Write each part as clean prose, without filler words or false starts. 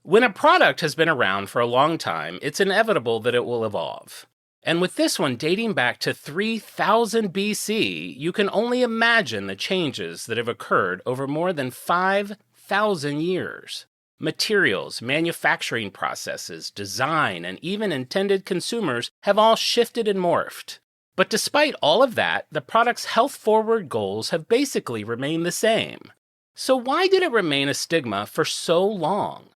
When a product has been around for a long time, it's inevitable that it will evolve. And with this one dating back to 3000 BC, you can only imagine the changes that have occurred over more than 5,000 years. Materials, manufacturing processes, design, and even intended consumers have all shifted and morphed. But despite all of that, the product's health-forward goals have basically remained the same. So why did it remain a stigma for so long?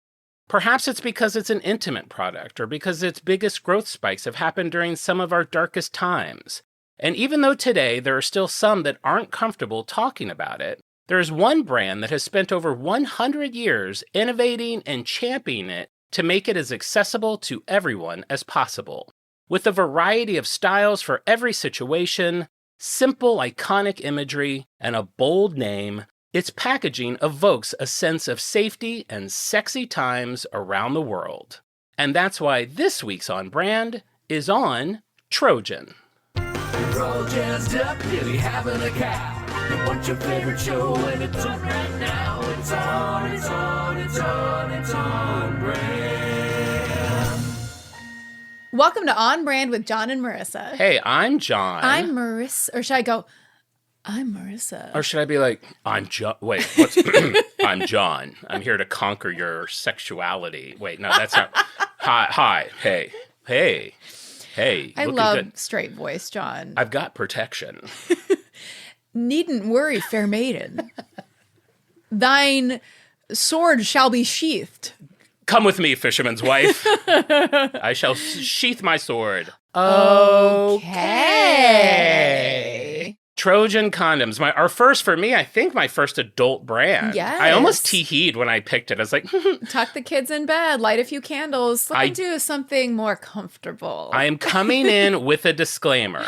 Perhaps it's because it's an intimate product, or because its biggest growth spikes have happened during some of our darkest times. And even though today there are still some that aren't comfortable talking about it, there is one brand that has spent over 100 years innovating and championing it to make it as accessible to everyone as possible. With a variety of styles for every situation, simple iconic imagery, and a bold name, its packaging evokes a sense of safety and sexy times around the world. And that's why this week's On Brand is on Trojan. Trojan's definitely having a cow. You want your favorite show and it's on right now. It's on brand. Welcome to On Brand with Jon and Marisa. Hey, I'm Jon. I'm Marisa. Or should I go, I'm Marisa? Or should I be like, I'm Jon? Wait, I'm Jon. I'm here to conquer your sexuality. Wait, no, that's not. Hi, hey. I love straight voice, Jon. I've got protection. Needn't worry, fair maiden. Thine sword shall be sheathed. Come with me, fisherman's wife. I shall sheath my sword. Okay. Trojan condoms. Our first, for me, I think my first adult brand. Yes. I almost tee-heed when I picked it. I was like, Tuck the kids in bed, light a few candles, let them do something more comfortable. I am coming in with a disclaimer.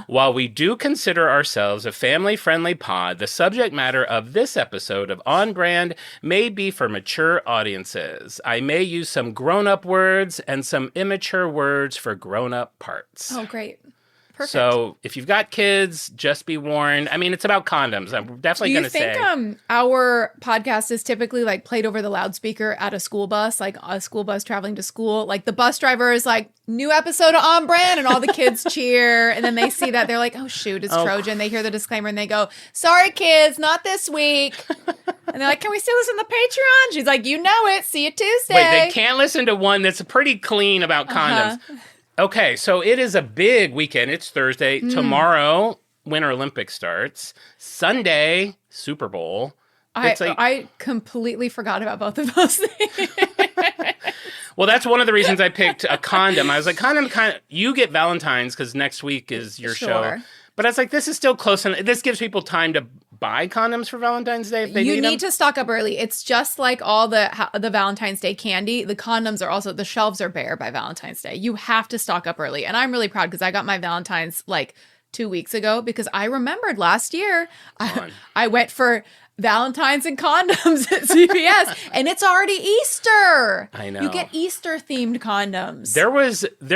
While we do consider ourselves a family-friendly pod, the subject matter of this episode of On Brand may be for mature audiences. I may use some grown-up words and some immature words for grown-up parts. Oh, great. Perfect. So if you've got kids, just be warned. I mean, it's about condoms. I'm definitely going to say. Do you think our podcast is typically like played over the loudspeaker at a school bus, like a school bus traveling to school? Like the bus driver is like, new episode of On Brand, and all the kids cheer. And then they see that, they're like, oh, shoot, it's Trojan. They hear the disclaimer and they go, sorry, kids, not this week. And they're like, can we still listen to Patreon? She's like, you know it. See you Tuesday. Wait, they can't listen to one that's pretty clean about condoms. Okay, so it is a big weekend. It's Thursday. Tomorrow, Winter Olympics starts. Sunday, Super Bowl. I completely forgot about both of those things. Well, that's one of the reasons I picked a condom. I was like, you get Valentine's because next week is your show. But I was like, this is still close. And this gives people time to buy condoms for Valentine's Day if they need them. You need to stock up early. It's just like all the Valentine's Day candy. The condoms are also, the shelves are bare by Valentine's Day. You have to stock up early. And I'm really proud because I got my Valentine's like 2 weeks ago because I remembered last year I went for Valentine's and condoms at CVS, and it's already Easter. I know. You get Easter-themed condoms. There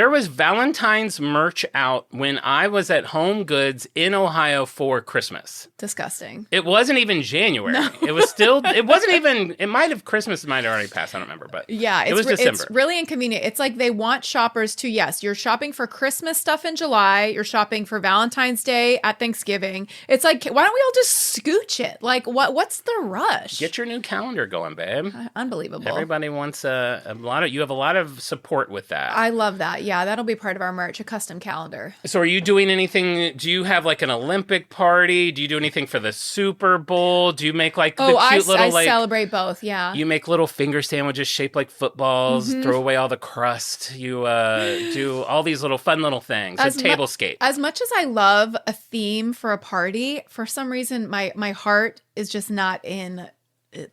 was Valentine's merch out when I was at Home Goods in Ohio for Christmas. Disgusting. It wasn't even January. No. It was still, Christmas might have already passed, I don't remember, but yeah, it was December. It's really inconvenient. It's like they want shoppers to, yes, you're shopping for Christmas stuff in July, you're shopping for Valentine's Day at Thanksgiving. It's like, why don't we all just scooch it? Like, what's the rush? Get your new calendar going, babe. Unbelievable. Everybody wants you have a lot of support with that. I love that. Yeah, that'll be part of our merch, a custom calendar. So are you doing anything? Do you have like an Olympic party? Do you do anything for the Super Bowl? Do you make like the cute little I celebrate both, yeah. You make little finger sandwiches shaped like footballs, throw away all the crust. You do all these little fun little things. A tablescape. As much as I love a theme for a party, for some reason my heart is just not in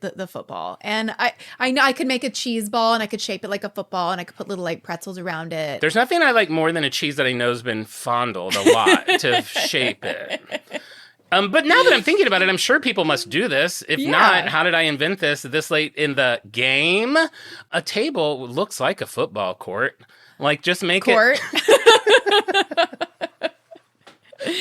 the football. And I know I could make a cheese ball and I could shape it like a football and I could put little like pretzels around it. There's nothing I like more than a cheese that I know has been fondled a lot to shape it. But now that I'm thinking about it, I'm sure people must do this. If not, how did I invent this late in the game? A table looks like a football court. Like just make it.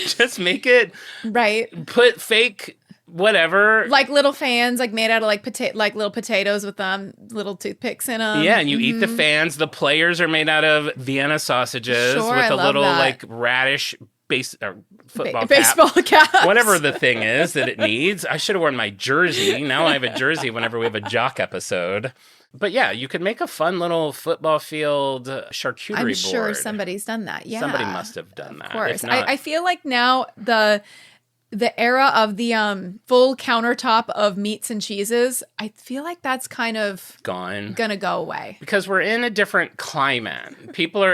Just make it. Right. Put fake whatever. Like little fans, like made out of like little potatoes with little toothpicks in them. Yeah, and you eat the fans. The players are made out of Vienna sausages Sure, with I a love little that. like radish football cap. Baseball cap. Whatever the thing is that it needs. I should have worn my jersey. Now I have a jersey whenever we have a jock episode. But yeah, you could make a fun little football field charcuterie board. I'm sure somebody's done that. Yeah. Somebody must have done that. Of course. If not, I feel like now the era of the full countertop of meats and cheeses, I feel like that's kind of gone. gonna go away. Because we're in a different climate.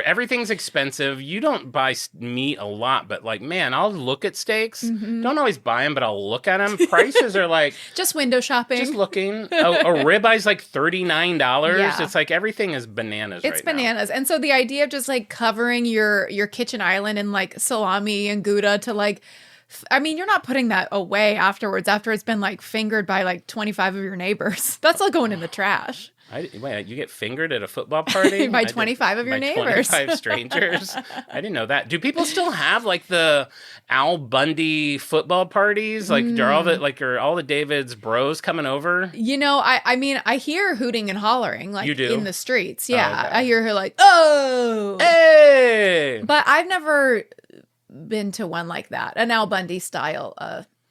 Everything's expensive. You don't buy meat a lot, but like, man, I'll look at steaks. Don't always buy them, but I'll look at them. Prices are like... Just window shopping. Just looking. A ribeye's like $39. Yeah. It's like everything is bananas It's right bananas. And so the idea of just like covering your kitchen island in like salami and Gouda to like... I mean, you're not putting that away afterwards after it's been like fingered by like 25 of your neighbors. That's all going in the trash. Wait, you get fingered at a football party? By 25 of your neighbors. 25 strangers? I didn't know that. Do people still have like the Al Bundy football parties? Like, are all the David's bros coming over? You know, I mean, I hear hooting and hollering like You do? in the streets. Yeah. Oh, okay. I hear her like, oh. Hey! But I've never been to one like that, an Al Bundy style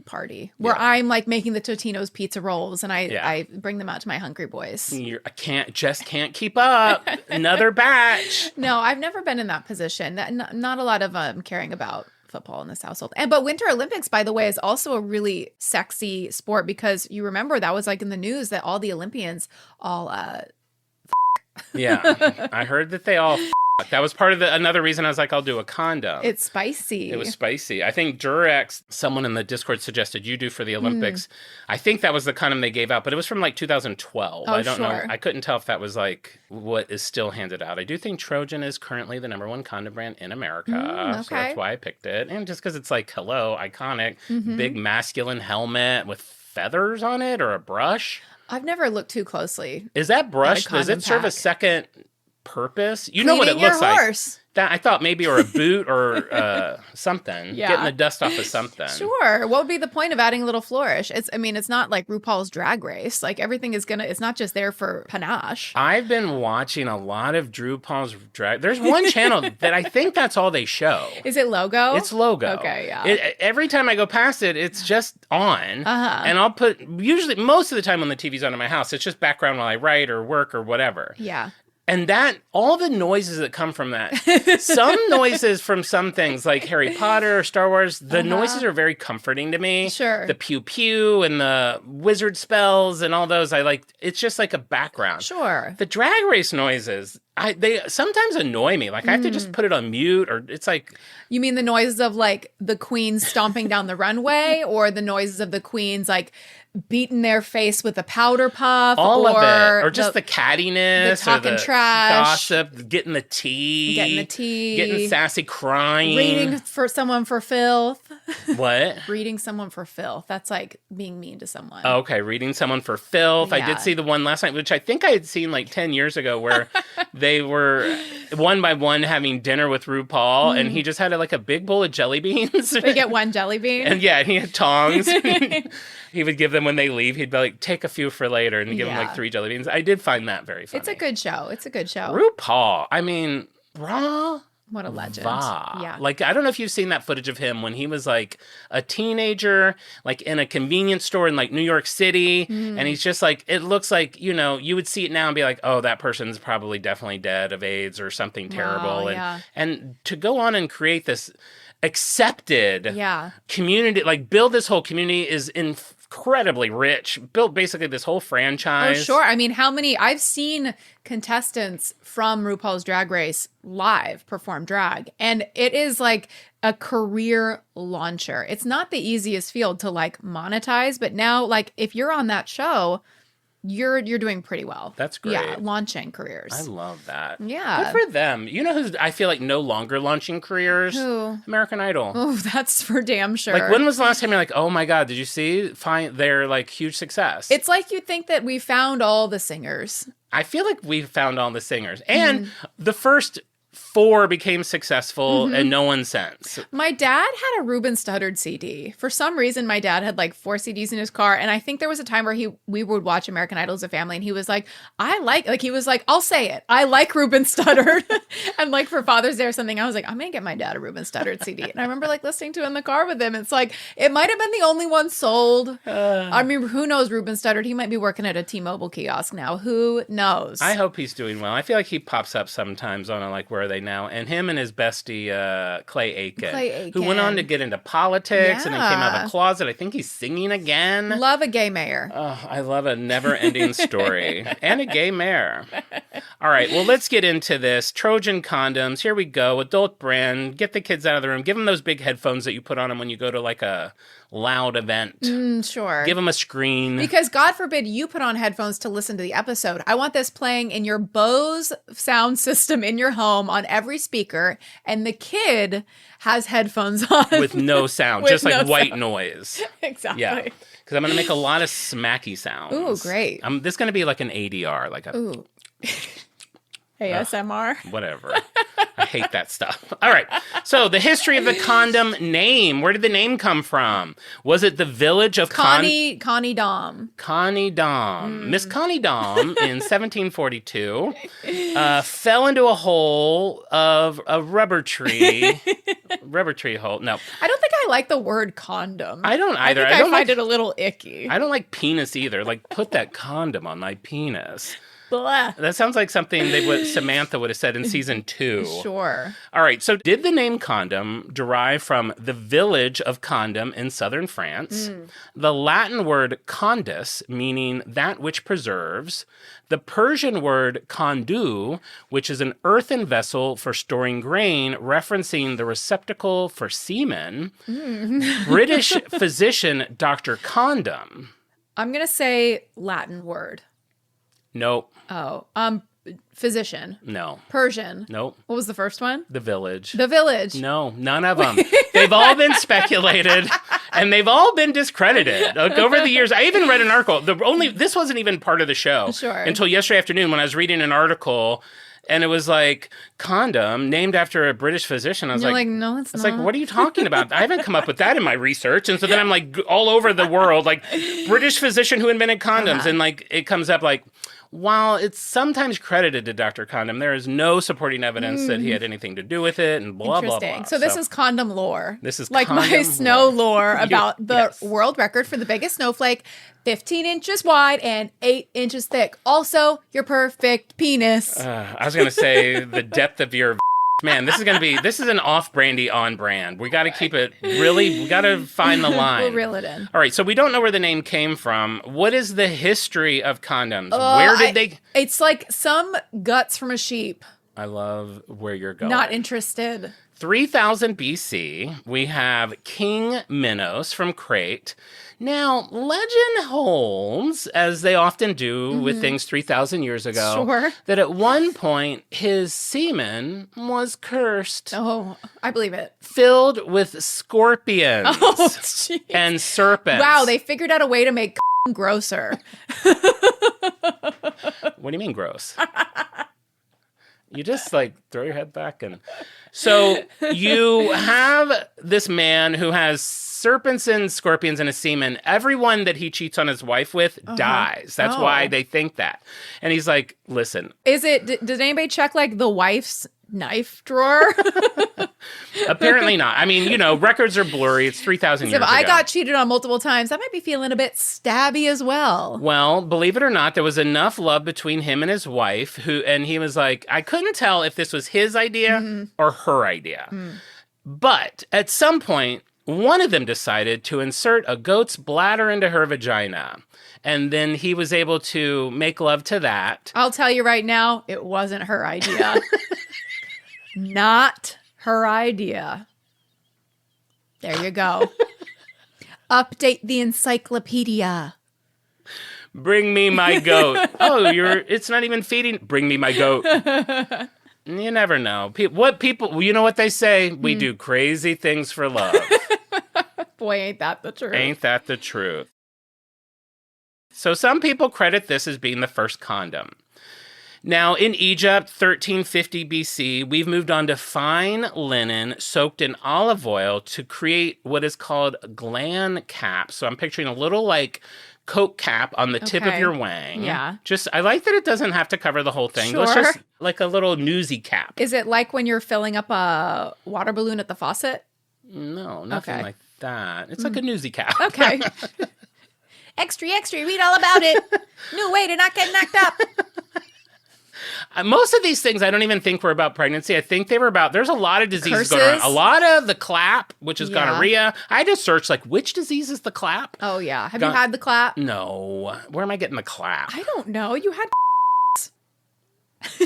party where I'm like making the Totino's pizza rolls and I bring them out to my hungry boys. I can't keep up. Another batch. No, I've never been in that position. Not a lot of caring about football in this household. But Winter Olympics, by the way, is also a really sexy sport because you remember that was like in the news that all the Olympians all Yeah, I heard that they all. That was part of another reason I was like, I'll do a condom. It's spicy. It was spicy. I think Durex, someone in the Discord suggested you do for the Olympics. I think that was the condom they gave out, but it was from like 2012. Oh, I don't know. sure. I couldn't tell if that was like what is still handed out. I do think Trojan is currently the #1 condom brand in America. Okay. So that's why I picked it. And just because it's like, hello, iconic, big masculine helmet with feathers on it or a brush. I've never looked too closely. Is that brush, does it condom serve a pack. second purpose? You know what it Cleaning looks your like. horse. That I thought maybe, or a boot, or something. Yeah. Getting the dust off of something. Sure. What would be the point of adding a little flourish? It's not like RuPaul's Drag Race. Like everything is it's not just there for panache. I've been watching a lot of RuPaul's Drag. There's one channel that I think that's all they show. Is it Logo? It's Logo. Okay, yeah. Every time I go past it, it's just on. Uh-huh. And I'll put, usually, most of the time when the TV's on in my house, it's just background while I write or work or whatever. Yeah. And all the noises that come from that, some noises from some things like Harry Potter or Star Wars, the noises are very comforting to me. Sure. The pew pew and the wizard spells and all those, it's just like a background. Sure. The Drag Race noises, they sometimes annoy me. Like I have to just put it on mute or it's like... You mean the noises of like the queens stomping down the runway or the noises of the queens like beating their face with a powder puff? All of it. Or the just the cattiness. the talking or the trash. Gossip, getting the tea. Getting sassy, crying. reading for someone for filth. What? Reading someone for filth. That's like being mean to someone. Oh, okay, reading someone for filth. I Yeah. did see the one last night, which I think I had seen like 10 years ago, where they were one by one having dinner with RuPaul, and he just had like a big bowl of jelly beans. They get one jelly bean. And yeah, he had tongs. He would give them when they leave. He'd be like, take a few for later, and give them like 3 jelly beans. I did find that very funny. It's a good show. It's a good show. RuPaul, I mean, raw. What a legend. Va. Yeah. Like, I don't know if you've seen that footage of him when he was like a teenager, like in a convenience store in like New York City. And he's just like, it looks like, you would see it now and be like, oh, that person's probably definitely dead of AIDS or something terrible. And to go on and create this accepted community, like build this whole community is incredibly rich. Built basically this whole franchise. Oh, sure. I mean, I've seen contestants from RuPaul's Drag Race live perform drag, and it is like a career launcher. It's not the easiest field to like monetize, but now like if you're on that show, you're doing pretty well. That's great. Yeah, launching careers. I love that. Yeah. Good for them. You know who's, I feel like, no longer launching careers? Who? American Idol. Oh, that's for damn sure. Like, when was the last time you're like, oh my God, did you see? They're like huge success. It's like you think that we found all the singers. I feel like we've found all the singers. And the first 4 became successful and no one since. My dad had a Ruben Studdard CD. For some reason, my dad had like 4 CDs in his car. And I think there was a time where we would watch American Idol as a family. And he was like, he was like, I'll say it. I like Ruben Studdard. And like for Father's Day or something, I was like, I'm going to get my dad a Ruben Studdard CD. And I remember like listening to it in the car with him. It's like, it might have been the only one sold. I mean, who knows Ruben Studdard? He might be working at a T-Mobile kiosk now. Who knows? I hope he's doing well. I feel like he pops up sometimes on like, Where Are They Now? And him and his bestie, Clay Aiken, who went on to get into politics and then came out of the closet. I think he's singing again. Love a gay mayor. Oh, I love a never-ending story. And a gay mayor. All right, well, let's get into this. Trojan condoms. Here we go. Adult brand. Get the kids out of the room. Give them those big headphones that you put on them when you go to like a loud event. Sure. Give them a screen. Because God forbid you put on headphones to listen to the episode. I want this playing in your Bose sound system in your home on every speaker, and the kid has headphones on. With no sound, just like white noise. Exactly. Yeah. Because I'm going to make a lot of smacky sounds. Ooh, great. This is going to be like an ADR. Like a... Ooh. ASMR. Whatever. I hate that stuff. All right. So the history of the condom name. Where did the name come from? Was it the village of Connie Dom. Connie Dom. Miss Connie Dom in 1742 fell into a hole of a rubber tree. Rubber tree hole. No. I don't think I like the word condom. I don't either. I find it a little icky. I don't like penis either. Like, put that condom on my penis. Blah. That sounds like something Samantha would have said in season 2. Sure. All right. So did the name condom derive from the village of Condom in southern France? The Latin word condus, meaning that which preserves. The Persian word kondu, which is an earthen vessel for storing grain, referencing the receptacle for semen. British physician Dr. Condom. I'm going to say Latin word. Nope. Oh, physician. No. Persian. Nope. What was the first one? The village. The village. No, none of them. They've all been speculated, and they've all been discredited. Like, over the years, I even read an article. This wasn't even part of the show until yesterday afternoon when I was reading an article. And it was like, condom, named after a British physician. I was like, no, it's not. It's like, what are you talking about? I haven't come up with that in my research. And so then I'm like, all over the world, like, British physician who invented condoms. And like, it comes up like, while it's sometimes credited to Dr. Condom, there is no supporting evidence that he had anything to do with it, and blah, blah, blah. So this is condom lore. This is like condom my snow lore about the yes. world record for the biggest snowflake, 15 inches wide and 8 inches thick. Also, your perfect penis. I was going to say the depth of your... Man, this is an off-brandy on-brand. We got to keep it we got to find the line. We'll reel it in. All right, so we don't know where the name came from. What is the history of condoms? Where did they... It's like some guts from a sheep. I love where you're going. Not interested. 3000 BC, we have King Minos from Crete. Now, legend holds, as they often do with things 3,000 years ago, that at one point his semen was cursed. Oh, I believe it. Filled with scorpions and serpents. Wow, they figured out a way to make grosser. What do you mean gross? You just like throw your head back and... So you have this man who has serpents and scorpions in his semen. Everyone that he cheats on his wife with dies. That's why they think that. And he's like, listen. Did anybody check like the wife's knife drawer? Apparently not. I mean, records are blurry. It's 3,000 years ago. If I got cheated on multiple times, I might be feeling a bit stabby as well. Well, believe it or not, there was enough love between him and his wife, and he was like, I couldn't tell if this was his idea or her idea. But at some point, one of them decided to insert a goat's bladder into her vagina. And then he was able to make love to that. I'll tell you right now, it wasn't her idea. Not her idea. There you go. Update the encyclopedia. Bring me my goat. Oh, it's not even feeding. Bring me my goat. You never know. You know what they say? We do crazy things for love. Boy, ain't that the truth. Ain't that the truth. So some people credit this as being the first condom. Now, in Egypt, 1350 BC, we've moved on to fine linen soaked in olive oil to create what is called gland caps. So I'm picturing a little like coat cap on the tip of Okay. your wang. Yeah. I like that it doesn't have to cover the whole thing. Sure. It's just like a little newsy cap. Is it like when you're filling up a water balloon at the faucet? No, nothing Okay. like that. It's like a newsy cap. Okay. Extra, read all about it. New way to not get knocked up. Most of these things I don't even think were about pregnancy. I think they were about, there's a lot of diseases going Curses? on. A lot of the clap, which is Yeah. gonorrhea. I had to search like, which disease is the clap? Oh, yeah. Have Gon- you had the clap? No. Where am I getting the clap? I don't know. You had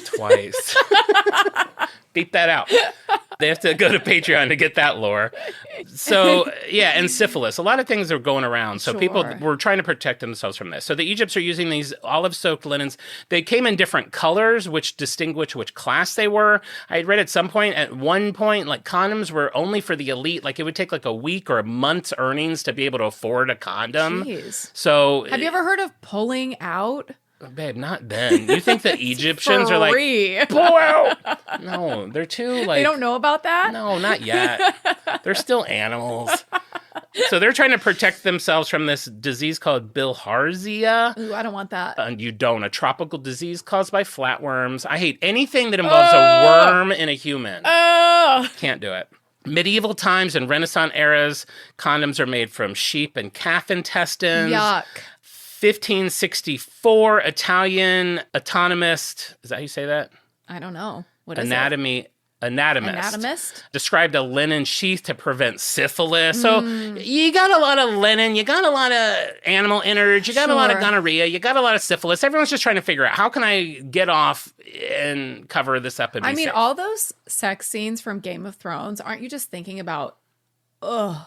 Twice. Beep that out. They have to go to Patreon to get that lore. So, yeah, and syphilis. A lot of things are going around. So people Sure. were trying to protect themselves from this. So the Egypts are using these olive-soaked linens. They came in different colors, which distinguish which class they were. I had read at some point, at one point, like condoms were only for the elite. Like it would take like a week or a month's earnings to be able to afford a condom. Jeez. So, Have you ever heard of pulling out? babe, not then. You think the Egyptians are like, Free. pull out? No, they're too like. They don't know about that? No, not yet. They're still animals. So they're trying to protect themselves from this disease called bilharzia. Ooh, I don't want that. And you don't. A tropical disease caused by flatworms. I hate anything that involves a worm in a human. Oh. Can't do it. Medieval times and Renaissance eras, condoms are made from sheep and calf intestines. Yuck. 1564, Italian anatomist, is that how you say that? I don't know. What is Anatomist. Anatomist? Described a linen sheath to prevent syphilis. So you got a lot of linen, you got a lot of animal innards, you got a lot of Sure. gonorrhea, you got a lot of syphilis. Everyone's just trying to figure out how can I get off and cover this up and be I mean, safe? all those sex scenes from Game of Thrones, aren't you just thinking about, ugh,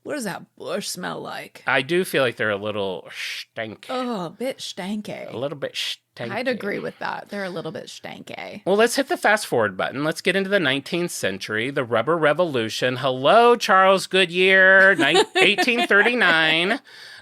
what does that bush smell like? I do feel like they're a little stank. Oh, a bit A stanky. little bit stanky. I'd agree with that. They're a little bit stanky. Well, let's hit the fast forward button. Let's get into the 19th century, the rubber revolution. Hello, Charles Goodyear, 1839.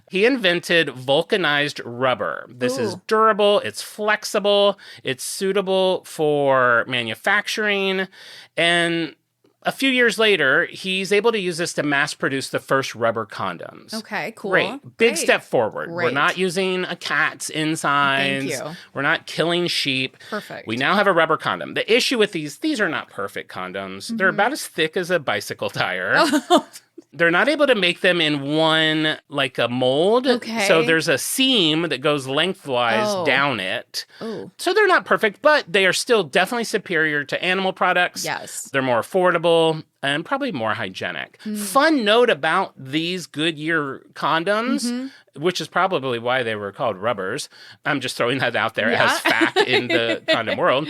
He invented vulcanized rubber. This is Ooh. durable, it's flexible, it's suitable for manufacturing, and a few years later, he's able to use this to mass produce the first rubber condoms. Okay, cool. Great. Big Great. step forward. We're Great. not using a cat's insides. Thank you. We're not killing sheep. Perfect. We now have a rubber condom. The issue with these are not perfect condoms. Mm-hmm. They're about as thick as a bicycle tire. Oh. They're not able to make them in one, like a mold. Okay. So there's a seam that goes lengthwise Oh. down it. Oh, So they're not perfect, but they are still definitely superior to animal products. yes. They're more affordable and probably more hygienic. Fun note about these Goodyear condoms, which is probably why they were called rubbers. I'm just throwing that out there Yeah. as fact in the condom world.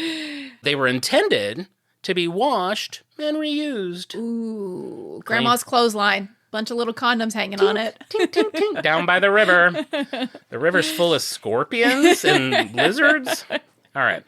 They were intended to be washed and reused. Ooh, grandma's clothesline. Bunch of little condoms hanging on it. Tink, tink, tink, down by the river. The river's full of scorpions and lizards. All right.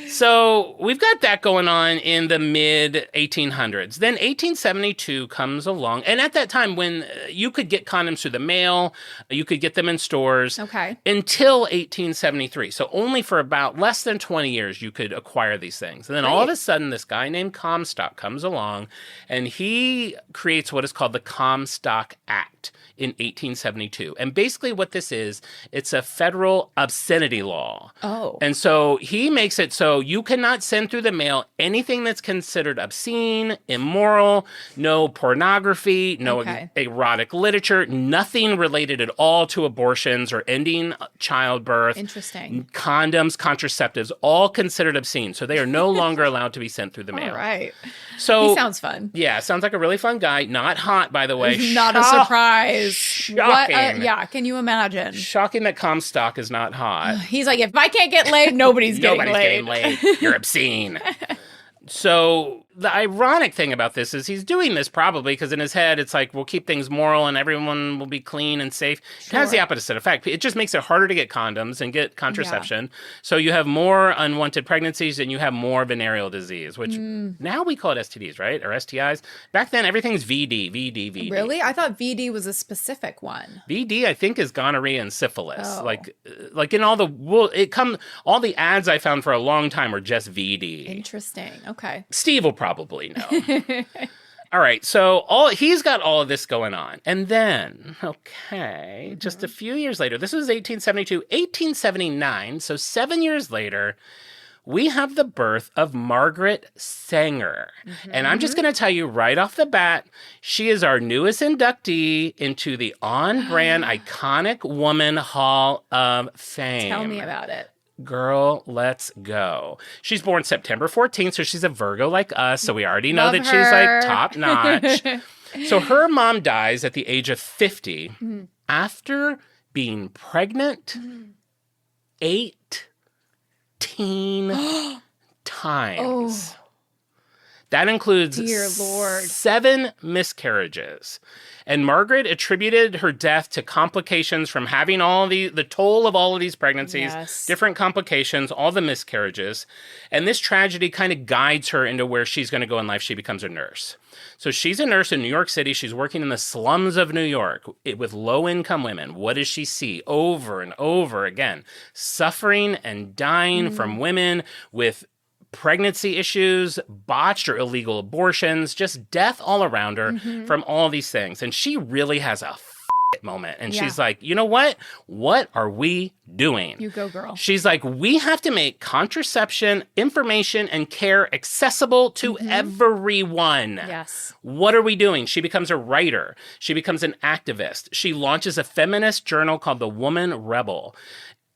So we've got that going on in the mid 1800s. Then 1872 comes along. And at that time, when you could get condoms through the mail, you could get them in stores. Okay. Until 1873. So only for about less than 20 years you could acquire these things. And then all of a sudden, this guy named Comstock comes along and he creates what is called the Comstock Act in 1872. And basically what this is, it's a federal obscenity law. Oh. And so he makes it so you cannot send through the mail anything that's considered obscene, immoral, no pornography, no Okay. erotic literature, nothing related at all to abortions or ending childbirth. Interesting. Condoms, contraceptives, all considered obscene. So they are no longer allowed to be sent through the mail. All right. So He sounds fun. yeah, sounds like a really fun guy. Not hot, by the way. Not a surprise. Shocking. What? Yeah, can you imagine? Shocking that Comstock is not hot. He's like, if I can't get laid, nobody's getting Nobody's laid. getting laid. You're obscene. So the ironic thing about this is he's doing this probably because in his head it's like, we'll keep things moral and everyone will be clean and safe. It has the opposite effect. It just makes it harder to get condoms and get contraception. Yeah. So you have more unwanted pregnancies and you have more venereal disease, which now we call it STDs, right? Or STIs. Back then, everything's VD, VD, VD. Really? I thought VD was a specific one. VD, I think, is gonorrhea and syphilis. Oh. Like in all all the ads I found for a long time were just VD. Interesting. Okay. Steve will probably know. All right, so he's got all of this going on. And then, just a few years later, this was 1872, 1879, so 7 years later, we have the birth of Margaret Sanger. And I'm just going to tell you right off the bat, she is our newest inductee into the on-brand iconic woman Hall of Fame. Tell me about it. Girl, let's go. She's born September 14th, so she's a Virgo like us, so we already know that she's like top notch. So her mom dies at the age of 50 after being pregnant 18 times. That includes Dear Lord. 7 miscarriages. And Margaret attributed her death to complications from having all the toll of all of these pregnancies, different complications, all the miscarriages. And this tragedy kind of guides her into where she's going to go in life. She becomes a nurse. So she's a nurse in New York City. She's working in the slums of New York with low-income women. What does she see over and over again? Suffering and dying from women with pregnancy issues, botched or illegal abortions, just death all around her from all these things. And she really has a moment. And she's like, you know what? What are we doing? You go, girl. She's like, we have to make contraception, information, and care accessible to everyone. Yes. What are we doing? She becomes a writer. She becomes an activist. She launches a feminist journal called The Woman Rebel.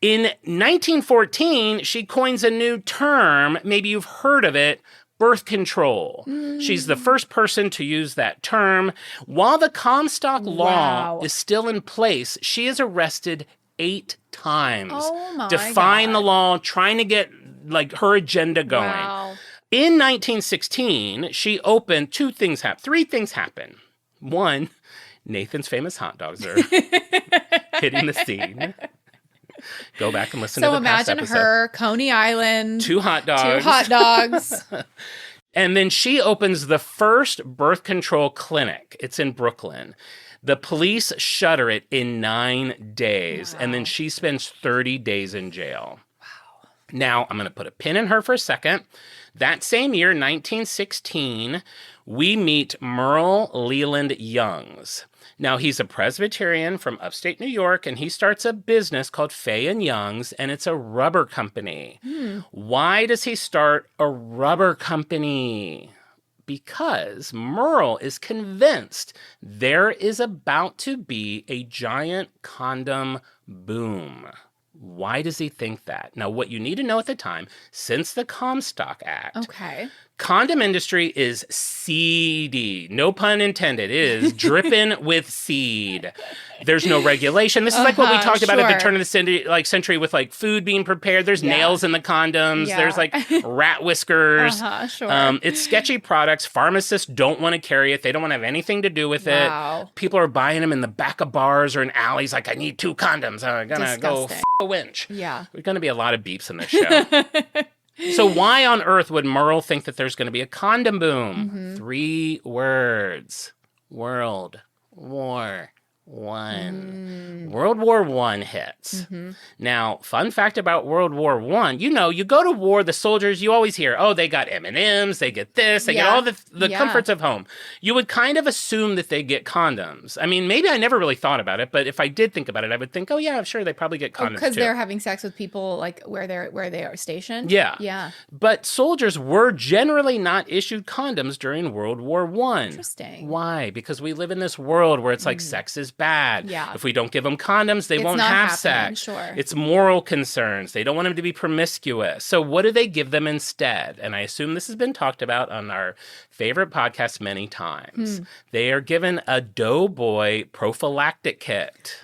In 1914, she coins a new term, maybe you've heard of it, birth control. She's the first person to use that term. While the Comstock law is still in place, she is arrested 8 times. Defying the law, trying to get her agenda going. Wow. In 1916, she opened 3 things happen. 1, Nathan's famous hot dogs are hitting the scene. Go back and listen to the past episode. So imagine her, Coney Island. 2 hot dogs. And then she opens the first birth control clinic. It's in Brooklyn. The police shutter it in 9 days. Wow. And then she spends 30 days in jail. Wow. Now, I'm going to put a pin in her for a second. That same year, 1916, we meet Merle Leland Youngs. Now, he's a Presbyterian from upstate New York, and he starts a business called Fay & Youngs, and it's a rubber company. Why does he start a rubber company? Because Merle is convinced there is about to be a giant condom boom. Why does he think that? Now, what you need to know at the time, since the Comstock Act, condom industry is seedy. No pun intended. It is dripping with seed. There's no regulation. This is like what we talked about at the turn of the century with food being prepared. There's nails in the condoms. There's rat whiskers. It's sketchy products. Pharmacists don't want to carry it. They don't want to have anything to do with it. People are buying them in the back of bars or in alleys like, I need 2 condoms. I'm going to go a winch. Yeah. There's going to be a lot of beeps in this show. So why on earth would Merle think that there's going to be a condom boom? 3 words. World War I. World War I hits. Now, fun fact about World War I, you go to war, the soldiers, you always hear, they got M&Ms, they get this, they get all the comforts of home. You would kind of assume that they get condoms. I mean, maybe I never really thought about it, but if I did think about it, I would think, sure, they probably get condoms because too. They're having sex with people where they are stationed? Yeah. But soldiers were generally not issued condoms during World War I. Interesting. Why? Because we live in this world where it's sex is bad. Yeah. If we don't give them condoms, they won't have sex. Sure. It's moral concerns. They don't want them to be promiscuous. So what do they give them instead? And I assume this has been talked about on our favorite podcast many times. They are given a Doughboy prophylactic kit.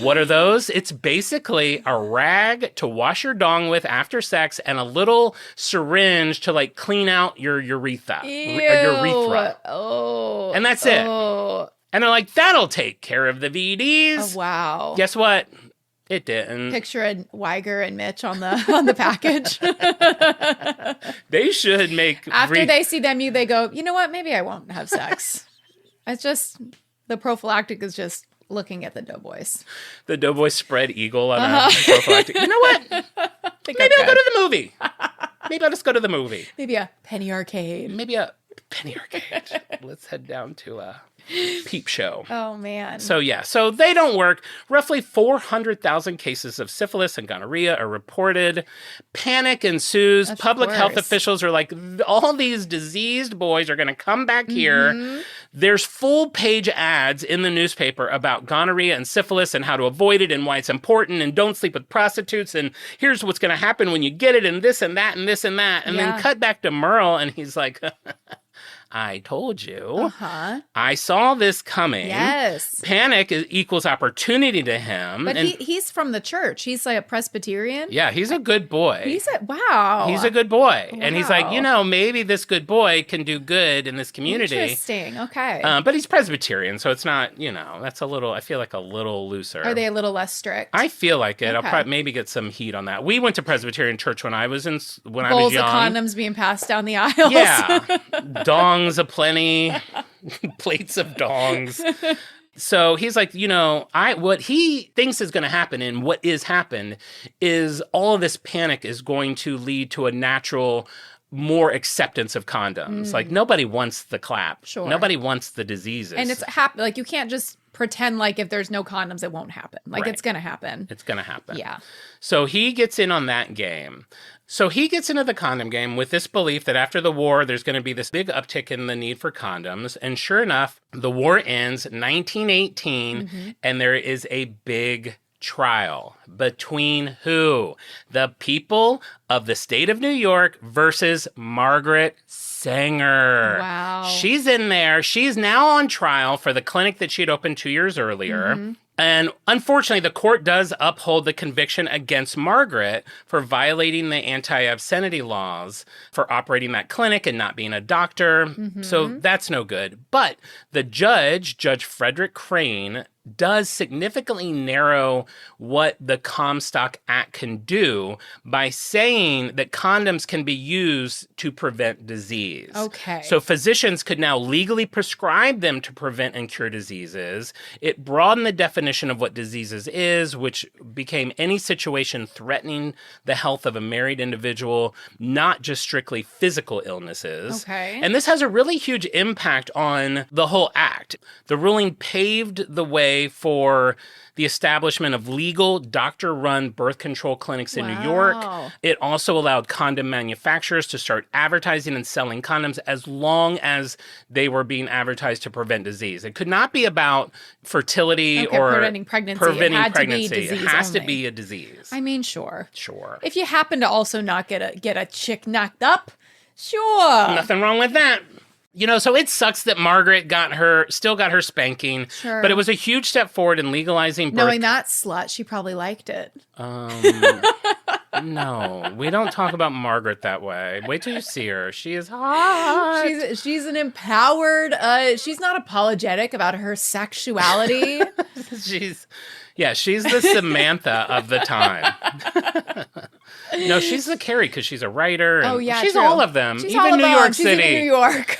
What are those? It's basically a rag to wash your dong with after sex and a little syringe to like clean out your urethra. Urethra. Oh. And that's it. Oh. And they're like, that'll take care of the VDs. Oh, wow. Guess what? It didn't. Picture Weiger and Mitch on the package. They should make... After they see them, they go, you know what? Maybe I won't have sex. It's just, the prophylactic is just looking at the Doughboys. The Doughboys spread eagle on a prophylactic. You know what? Maybe I'll go to the movie. Maybe I'll just go to the movie. Maybe a penny arcade. Maybe a penny arcade. Let's head down to a peep show. Oh, man. So they don't work. Roughly 400,000 cases of syphilis and gonorrhea are reported. Panic ensues. Public health officials are like, all these diseased boys are going to come back here. There's full-page ads in the newspaper about gonorrhea and syphilis and how to avoid it and why it's important and don't sleep with prostitutes and here's what's going to happen when you get it and this and that and this and that. And then cut back to Merle and he's like... I told you. I saw this coming. Yes. Panic equals opportunity to him. But he's from the church. He's like a Presbyterian. Yeah, he's a good boy. He's a good boy. Wow. And he's like, maybe this good boy can do good in this community. Interesting. Okay. But he's Presbyterian, so it's not, that's a little, I feel like a little looser. Are they a little less strict? I feel like it. Okay. I'll probably maybe get some heat on that. We went to Presbyterian church when I was young. Bowls of condoms being passed down the aisles. Yeah. Dongs aplenty, plates of dongs. So he's like, what he thinks is going to happen and what is happened is all of this panic is going to lead to a natural more acceptance of condoms. Like nobody wants the clap. Sure. Nobody wants the diseases. And it's like you can't just pretend like if there's no condoms, it won't happen. Like it's going to happen. It's going to happen. Yeah. So he gets in on that game. So he gets into the condom game with this belief that after the war, there's going to be this big uptick in the need for condoms. And sure enough, the war ends 1918, and there is a big trial between who? The people of the state of New York versus Margaret Sanger. Wow. She's in there. She's now on trial for the clinic that she'd opened 2 years earlier. And unfortunately, the court does uphold the conviction against Margaret for violating the anti-obscenity laws for operating that clinic and not being a doctor. So that's no good. But the Judge Frederick Crane, does significantly narrow what the Comstock Act can do by saying that condoms can be used to prevent disease. Okay. So physicians could now legally prescribe them to prevent and cure diseases. It broadened the definition of what diseases is, which became any situation threatening the health of a married individual, not just strictly physical illnesses. Okay. And this has a really huge impact on the whole act. The ruling paved the way for the establishment of legal doctor-run birth control clinics in New York. It also allowed condom manufacturers to start advertising and selling condoms as long as they were being advertised to prevent disease. It could not be about fertility or preventing pregnancy. It has to be a disease. I mean, sure. If you happen to also not get a chick knocked up, sure. Nothing wrong with that. So it sucks that Margaret still got her spanking, but it was a huge step forward in legalizing birth. Knowing that slut, she probably liked it. No, we don't talk about Margaret that way. Wait till you see her. She is hot. She's an empowered, she's not apologetic about her sexuality. She's the Samantha of the time. No, she's the Carrie because she's a writer. And she's true. all of them. She's even New York She's City. in New York.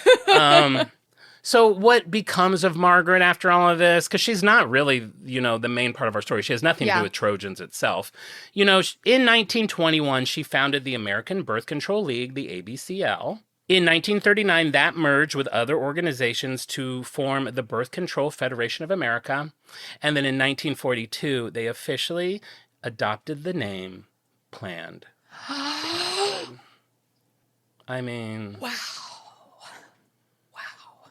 So what becomes of Margaret after all of this? Because she's not really, the main part of our story. She has nothing to do with Trojans itself. In 1921, she founded the American Birth Control League, the ABCL. In 1939, that merged with other organizations to form the Birth Control Federation of America. And then in 1942, they officially adopted the name Planned Parenthood. I mean... Wow.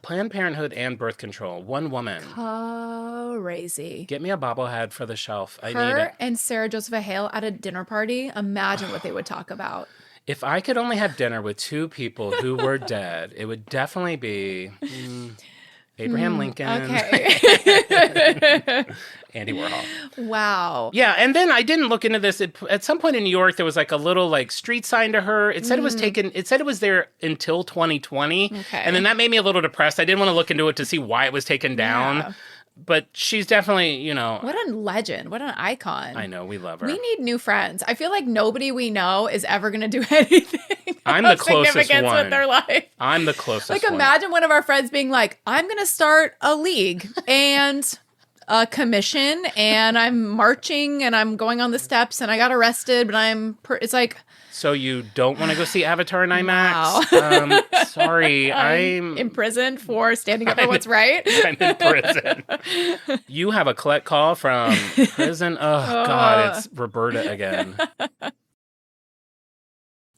Planned Parenthood and birth control. One woman. Crazy. Get me a bobblehead for the shelf. I need it. Her and Sarah Josepha Hale at a dinner party. Imagine what they would talk about. If I could only have dinner with two people who were dead, it would definitely be Abraham Lincoln. Okay. Andy Warhol. Wow. Yeah, and then I didn't look into this. At some point in New York, there was like a little like street sign to her. It said it was taken. It said it was there until 2020. Okay. And then that made me a little depressed. I didn't want to look into it to see why it was taken down. Yeah. But she's definitely, you know. What a legend. What an icon. I know, we love her. We need new friends. I feel like nobody we know is ever going to do anything I'm the of closest significance one. with their life. I'm the closest Like, one. imagine one of our friends being like, I'm going to start a league and a commission and I'm marching and I'm going on the steps and I got arrested, but it's like... So you don't want to go see Avatar in IMAX? Wow. Sorry, I'm imprisoned for standing up for what's right. I'm in prison. You have a collect call from prison? Oh, God, it's Roberta again.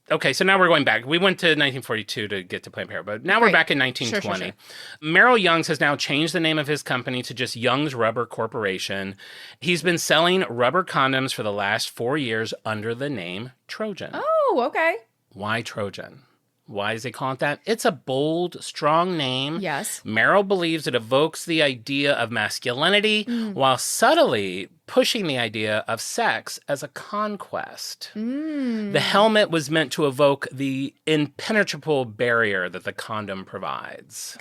Okay, so now we're going back. We went to 1942 to get to Planned Parenthood, but now we're Right. back in 1920. Sure. Merrill Young's has now changed the name of his company to just Young's Rubber Corporation. He's been selling rubber condoms for the last 4 years under the name Trojan. Oh, okay. Why Trojan? Why does he call it that? It's a bold, strong name. Yes. Merrill believes it evokes the idea of masculinity while subtly pushing the idea of sex as a conquest. The helmet was meant to evoke the impenetrable barrier that the condom provides.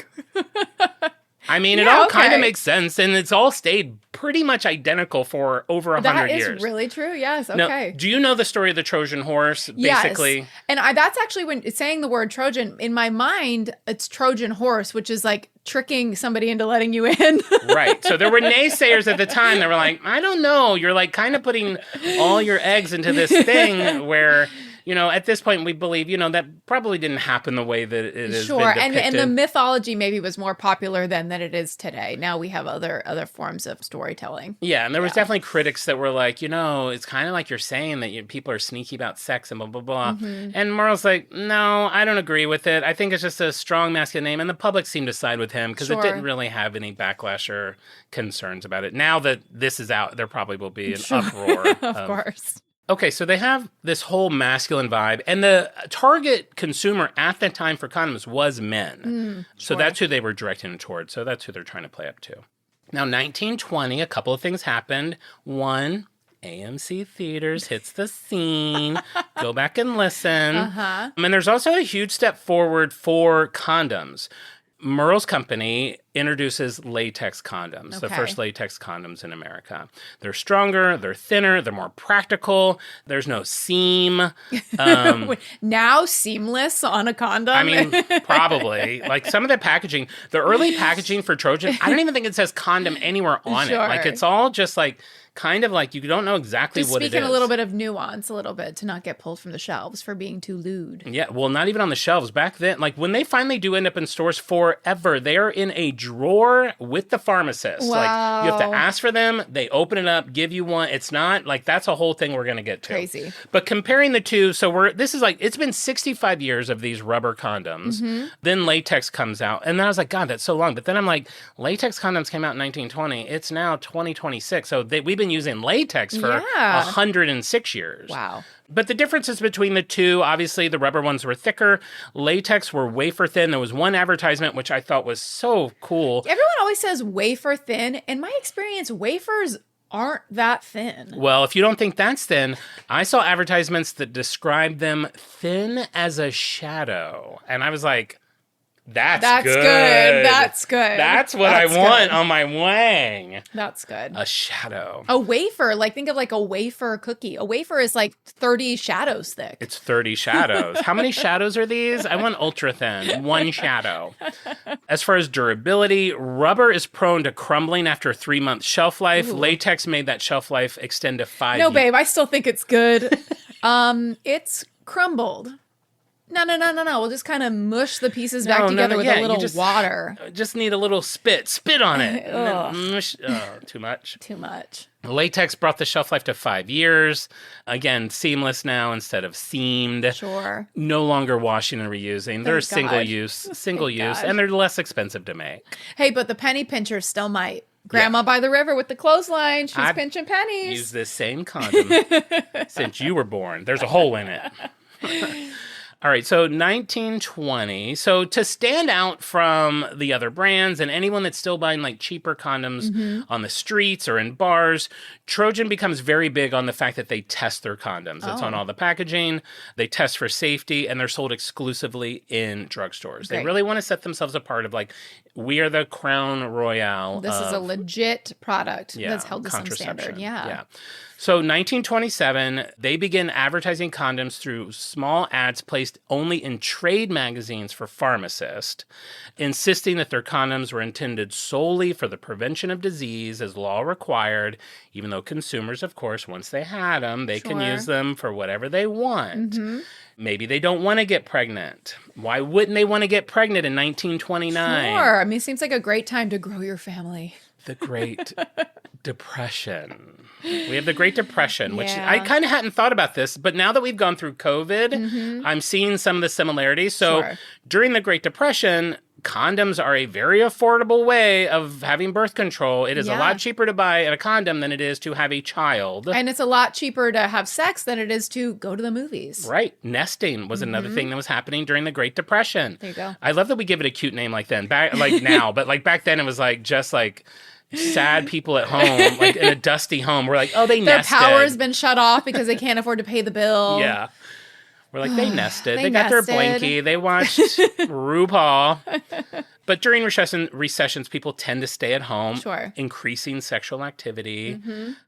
I mean, it all kind of makes sense, and it's all stayed pretty much identical for over 100 years. That is really true, yes, Now, okay. do you know the story of the Trojan horse, basically? Yes. And that's actually when saying the word Trojan, in my mind, it's Trojan horse, which is like tricking somebody into letting you in. Right. So there were naysayers at the time that were like, I don't know. You're like kind of putting all your eggs into this thing where, you know, at this point we believe, you know, that probably didn't happen the way that it is. Sure. And the mythology maybe was more popular then than it is today. Now we have other forms of storytelling. Yeah. And there was definitely critics that were like, you know, it's kind of like you're saying that people are sneaky about sex and blah, blah, blah. And Merle's like, no, I don't agree with it. I think it's just a strong masculine name. And the public seemed to side with him because it didn't really have any backlash or concerns about it. Now that this is out, there probably will be an uproar. Of course. Okay, so they have this whole masculine vibe, and the target consumer at that time for condoms was men. So that's who they were directing it toward. So that's who they're trying to play up to. Now, 1920, a couple of things happened. One, AMC Theaters hits the scene. Go back and listen. And there's also a huge step forward for condoms. Merle's company introduces latex condoms, the first latex condoms in America. They're stronger, they're thinner, they're more practical. There's no seam. Now seamless on a condom? I mean, probably. Like some of the packaging, the early packaging for Trojan, I don't even think it says condom anywhere on it. Like it's all just like, kind of like you don't know exactly what it is. Speaking a little bit of nuance, a little bit, to not get pulled from the shelves for being too lewd. Yeah, well, not even on the shelves. Back then, like when they finally do end up in stores forever, they are in a drawer with the pharmacist. Wow. Like you have to ask for them, they open it up, give you one. It's not like that's a whole thing we're going to get to. Crazy. But comparing the two, so this is like, it's been 65 years of these rubber condoms. Then latex comes out. And then I was like, God, that's so long. But then I'm like, latex condoms came out in 1920. It's now 2026. So we've been using latex for 106 years. Wow. But the differences between the two, obviously the rubber ones were thicker. Latex were wafer thin. There was one advertisement, which I thought was so cool. Everyone always says wafer thin. In my experience, wafers aren't that thin. Well, if you don't think that's thin, I saw advertisements that described them thin as a shadow. And I was like, That's good. That's good. That's what I want on my wang. That's good. A shadow. A wafer. Like, think of like a wafer cookie. A wafer is like 30 shadows thick. It's 30 shadows. How many shadows are these? I want ultra thin. One shadow. As far as durability, rubber is prone to crumbling after a 3-month shelf life. Ooh. Latex made that shelf life extend to 5 years. No, babe, I still think it's good. It's crumbled. No. We'll just kind of mush the pieces back together with a little water. Just need a little spit. Spit on it. Too much. Too much. Latex brought the shelf life to 5 years. Again, seamless now instead of seamed. Sure. No longer washing and reusing. They're single use, and they're less expensive to make. Hey, but the penny pincher still might. Grandma by the river with the clothesline. She's pinching pennies. Use this same condom since you were born. There's a hole in it. All right, so 1920. So to stand out from the other brands and anyone that's still buying like cheaper condoms on the streets or in bars, Trojan becomes very big on the fact that they test their condoms. It's on all the packaging. They test for safety, and they're sold exclusively in drugstores. They really want to set themselves apart of like, we are the crown royale. This is a legit product that's held to some contraception. standard. Yeah. So 1927, they begin advertising condoms through small ads placed only in trade magazines for pharmacists, insisting that their condoms were intended solely for the prevention of disease as law required, even though consumers, of course, once they had them, they can use them for whatever they want. Maybe they don't want to get pregnant. Why wouldn't they want to get pregnant in 1929? Sure. I mean, it seems like a great time to grow your family. The Great Depression. We have the Great Depression, which I kind of hadn't thought about this, but now that we've gone through COVID, I'm seeing some of the similarities. So during the Great Depression, condoms are a very affordable way of having birth control. It is a lot cheaper to buy a condom than it is to have a child. And it's a lot cheaper to have sex than it is to go to the movies. Right. Nesting was another thing that was happening during the Great Depression. There you go. I love that we give it a cute name like then, like now, but like back then it was like just like sad people at home, like in a dusty home. We're like, oh, they nested. Their power's been shut off because they can't afford to pay the bill. Yeah. We're like, they nested. They got their blankie. They watched RuPaul. But during recessions, people tend to stay at home, increasing sexual activity.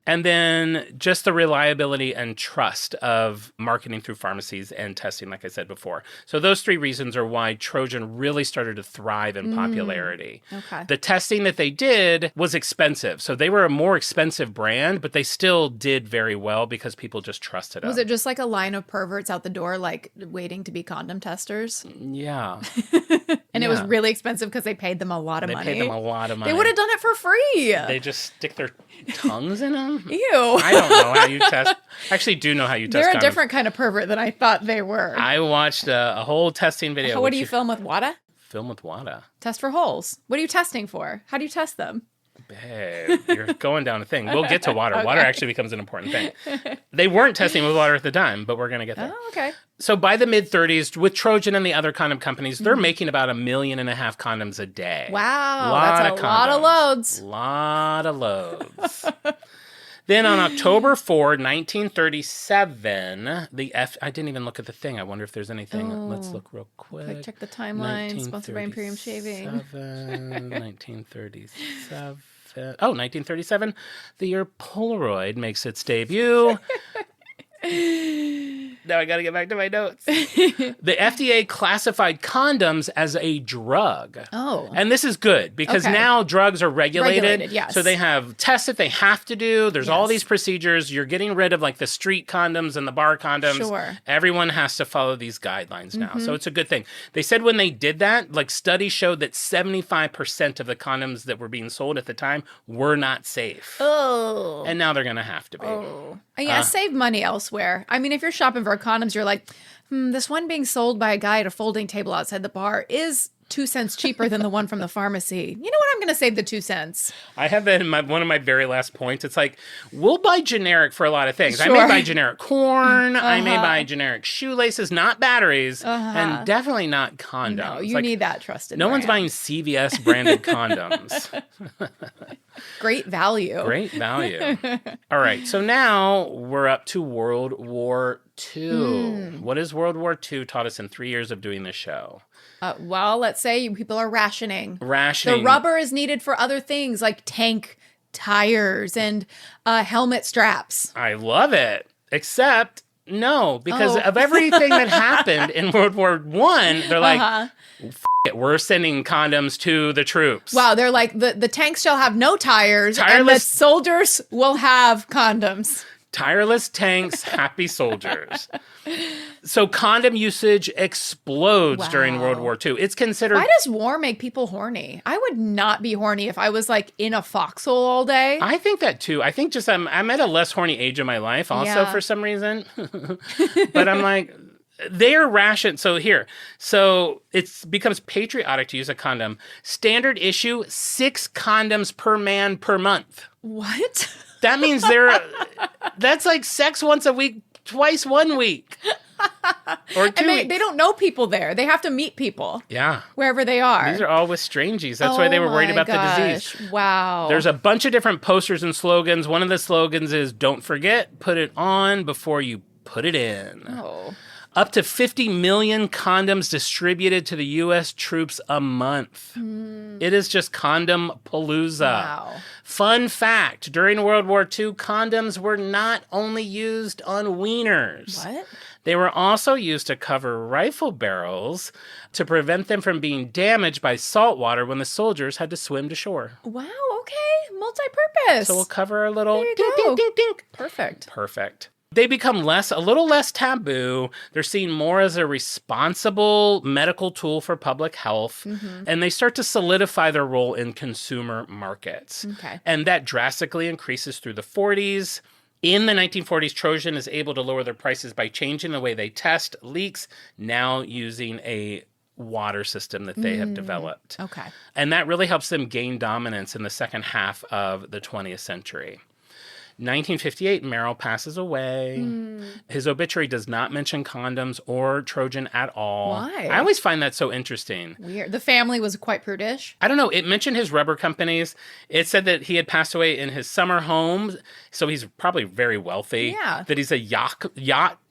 And then just the reliability and trust of marketing through pharmacies and testing, like I said before. So those three reasons are why Trojan really started to thrive in popularity. The testing that they did was expensive. So they were a more expensive brand, but they still did very well because people just trusted them. Was it just like a line of perverts out the door, like waiting to be condom testers? Yeah. And it was really expensive because they paid them a lot of money. They paid them a lot of money. They would have done it for free. They just stick their tongues in them? Ew. I don't know how you test. I actually do know how you test They're condoms. a different kind of pervert than I thought they were. I watched a whole testing video. What do you film with WADA? Film with WADA. Test for holes. What are you testing for? How do you test them? Babe, you're going down a thing. We'll get to water. Water actually becomes an important thing. They weren't testing with water at the time, but we're going to get there. Oh, okay. So by the mid-30s, with Trojan and the other condom companies, they're making about 1.5 million condoms a day. Wow, that's a lot of loads. Lot of loads. Then on October 4, 1937, I didn't even look at the thing. I wonder if there's anything. Let's look real quick. Check the timeline. Sponsored by Imperium Shaving. 1937. Oh, 1937. The year Polaroid makes its debut. Now I got to get back to my notes. The FDA classified condoms as a drug. Oh. And this is good because now drugs are regulated. Yes. So they have tests that they have to do. There's all these procedures. You're getting rid of like the street condoms and the bar condoms. Sure. Everyone has to follow these guidelines now. So it's a good thing. They said when they did that, like studies showed that 75% of the condoms that were being sold at the time were not safe. Oh. And now they're going to have to be. Oh. Yeah, save money elsewhere. I mean, if you're shopping for condoms, you're like, this one being sold by a guy at a folding table outside the bar is 2 cents cheaper than the one from the pharmacy. You know what? I'm going to save the 2 cents. I have that in one of my very last points. It's like, we'll buy generic for a lot of things. Sure. I may buy generic corn. I may buy generic shoelaces, not batteries, and definitely not condoms. No, you need that trusted No brand. one's buying CVS branded condoms. Great value. Great value. All right. So now we're up to World War II. What has World War II taught us in 3 years of doing this show? Well, let's say people are rationing. Rationing. The rubber is needed for other things like tank tires and helmet straps. I love it. Except, no, because of everything that happened in World War I, they're like, it, we're sending condoms to the troops. Wow, they're like, the tanks shall have no tires, and the soldiers will have condoms. Tireless tanks, happy soldiers. So condom usage explodes during World War II. It's considered... Why does war make people horny? I would not be horny if I was like in a foxhole all day. I think that too. I think just I'm at a less horny age of my life also for some reason. But I'm like... They're rationed. So it becomes patriotic to use a condom. Standard issue, 6 condoms per man per month. What? That means that's like sex once a week, twice 1 week. Or 2 And weeks. they don't know people there. They have to meet people Yeah. wherever they are. These are all with strangies. That's why they were worried about the disease. Wow. There's a bunch of different posters and slogans. One of the slogans is, don't forget, put it on before you put it in. Oh. Up to 50 million condoms distributed to the U.S. troops a month. It is just condom palooza. Wow. Fun fact, during World War II, condoms were not only used on wieners. What? They were also used to cover rifle barrels to prevent them from being damaged by salt water when the soldiers had to swim to shore. Wow. Okay. Multi-purpose. So we'll cover a little There you dink, go. dink, dink, dink. Perfect. Perfect. They become a little less taboo. They're seen more as a responsible medical tool for public health, and they start to solidify their role in consumer markets. Okay. And that drastically increases through the 40s. In the 1940s, Trojan is able to lower their prices by changing the way they test leaks, now using a water system that they have developed. Okay. And that really helps them gain dominance in the second half of the 20th century. 1958, Merrill passes away. His obituary does not mention condoms or Trojan at all. Why? I always find that so interesting. Weird. The family was quite prudish. I don't know. It mentioned his rubber companies. It said that he had passed away in his summer home, so he's probably very wealthy. Yeah. That he's a yacht.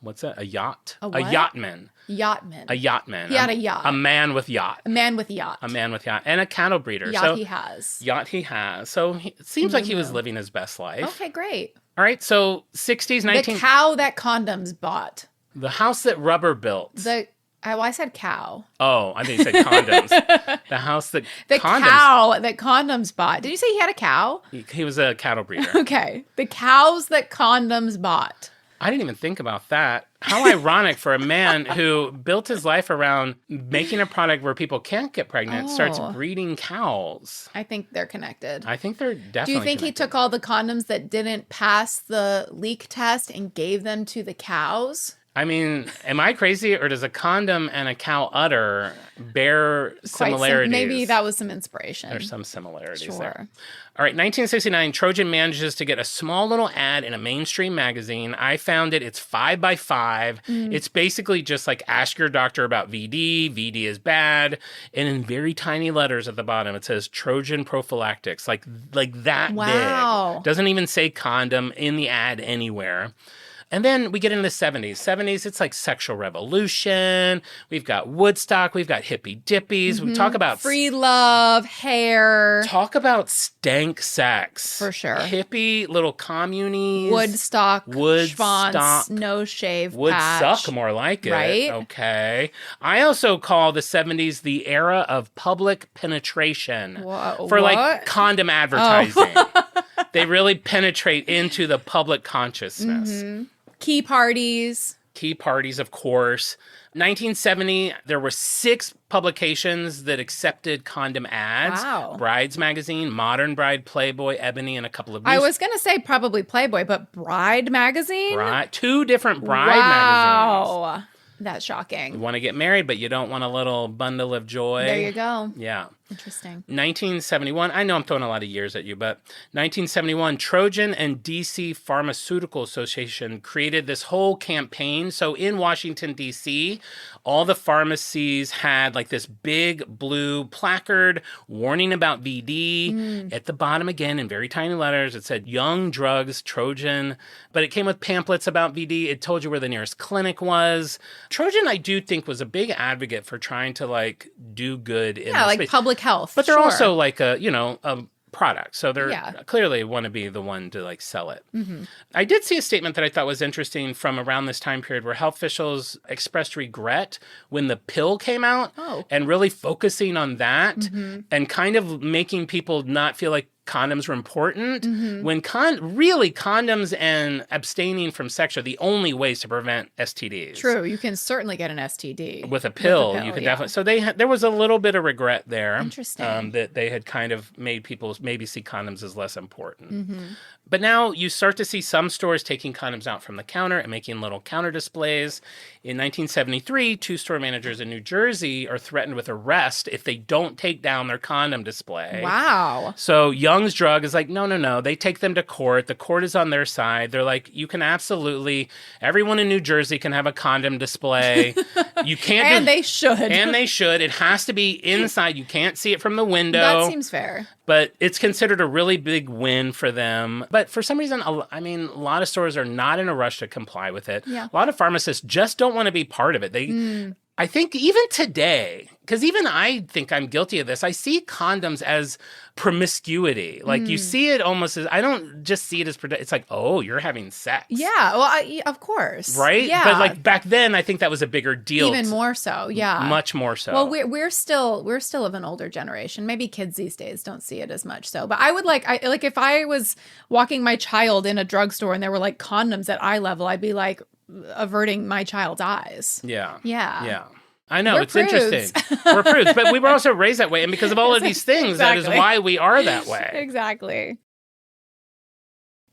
What's that? A yacht? A what? yachtman. Yachtman. A yachtman. He had a yacht. A man with yacht. A man with yacht. A man with yacht. And a cattle breeder. Yacht so, he has. Yacht he has. So it seems like he was living his best life. Okay, great. All right, so 60s, The cow that condoms bought. The house that Rubber built. I said cow. Oh, I think you said condoms. The house that The condoms. cow that condoms bought. Did you say he had a cow? He was a cattle breeder. Okay. The cows that condoms bought. I didn't even think about that. How ironic for a man who built his life around making a product where people can't get pregnant, starts Oh. breeding cows. I think they're connected. I think they're definitely Do you think he connected. took all the condoms that didn't pass the leak test and gave them to the cows? I mean, am I crazy, or does a condom and a cow udder bear similarities? Maybe that was some inspiration. There's some similarities Sure. there. All right, 1969, Trojan manages to get a small little ad in a mainstream magazine. I found it. It's 5x5. It's basically just like, ask your doctor about VD. VD is bad. And in very tiny letters at the bottom, it says Trojan prophylactics, like that Wow. big. Doesn't even say condom in the ad anywhere. And then we get into the 70s. 70s, it's like sexual revolution. We've got Woodstock. We've got hippy dippies. We talk about Free love, hair. Talk about stank sex. For sure. Hippie little communies. Woodstock, Woodstock. schwanz, no shave Would patch. suck, more like it. Right? Okay. I also call the 70s the era of public penetration. Wha- For like what? condom advertising. They really penetrate into the public consciousness. Key parties. Key parties, of course. 1970, there were 6 publications that accepted condom ads. Wow. Brides Magazine, Modern Bride, Playboy, Ebony, and a couple of I was going to say probably Playboy, but Bride magazine? 2 different bride magazines. Wow. That's shocking. You want to get married, but you don't want a little bundle of joy. There you go. Yeah. Interesting. 1971, I know I'm throwing a lot of years at you, but 1971, Trojan and DC Pharmaceutical Association created this whole campaign. So in Washington, D.C., all the pharmacies had like this big blue placard warning about VD. At the bottom, again, in very tiny letters, it said young drugs, Trojan, but it came with pamphlets about VD. It told you where the nearest clinic was. Trojan, I do think, was a big advocate for trying to like do good in Yeah, this like space. public health. But they're sure. also like a product. So they're Yeah. clearly want to be the one to like sell it. I did see a statement that I thought was interesting from around this time period where health officials expressed regret when the pill came out and really focusing on that and kind of making people not feel like condoms were important when really condoms and abstaining from sex are the only ways to prevent STDs. True. You can certainly get an STD. With a pill, pill, you can yeah. definitely. So there was a little bit of regret there. Interesting. That they had kind of made people maybe see condoms as less important. But now you start to see some stores taking condoms out from the counter and making little counter displays. In 1973, 2 store managers in New Jersey are threatened with arrest if they don't take down their condom display. Wow. So young Young's drug is like, no. They take them to court. The court is on their side. They're like, you can absolutely, everyone in New Jersey can have a condom display. You can't. And they should. And they should. It has to be inside. You can't see it from the window. That seems fair. But it's considered a really big win for them. But for some reason, a lot of stores are not in a rush to comply with it. Yeah. A lot of pharmacists just don't want to be part of it. I think even today, because even I think I'm guilty of this, I see condoms as promiscuity. Like you see it almost as, I don't just see it as, it's like, oh, you're having sex. Yeah, well, of course. Right? Yeah. But like back then, I think that was a bigger deal. Even more so, yeah. Much more so. Well, we're still of an older generation. Maybe kids these days don't see it as much so. But I would like if I was walking my child in a drugstore and there were like condoms at eye level, I'd be like averting my child's eyes. Yeah. Yeah. Yeah. I know, We're it's prudes. interesting. We're prudes, but we were also raised that way. And because of all of these things, that is Exactly. why we are that way. Exactly.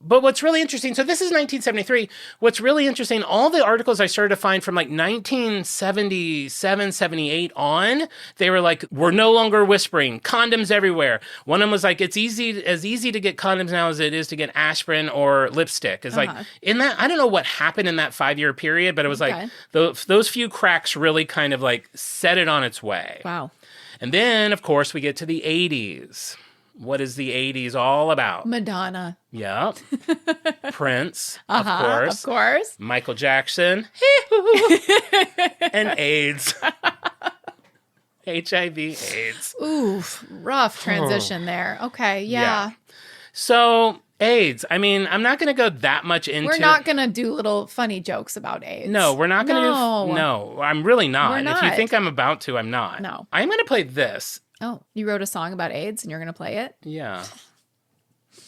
But what's really interesting, so this is 1973. What's really interesting, all the articles I started to find from like 1977, 78 on, they were like, we're no longer whispering, condoms everywhere. One of them was like, it's as easy to get condoms now as it is to get aspirin or lipstick. It's like, in that, I don't know what happened in that 5-year period, but it was like, those few cracks really kind of like set it on its way. Wow. And then, of course, we get to the 80s. What is the 80s all about? Madonna. Yeah. Prince, Of course. Michael Jackson, and AIDS. HIV, AIDS. Oof, rough transition there. Okay, yeah. So, AIDS. I mean, I'm not going to go that much into... We're not going to do little funny jokes about AIDS. No, we're not going to No. No, I'm really not. We're If not. you think I'm about to, I'm not. No. I'm going to play this. Oh, you wrote a song about AIDS and you're going to play it? Yeah.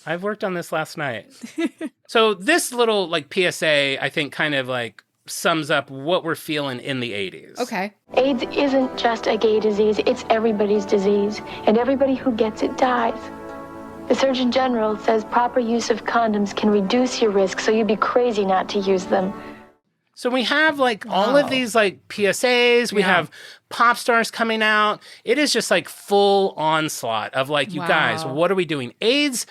I've worked on this last night. So this little like PSA, I think kind of like sums up what we're feeling in the 80s. Okay. AIDS isn't just a gay disease, it's everybody's disease, and everybody who gets it dies. The Surgeon General says proper use of condoms can reduce your risk, so you'd be crazy not to use them. So we have like all of these like PSAs, we have pop stars coming out. It is just like full onslaught of like, you guys, what are we doing? AIDS,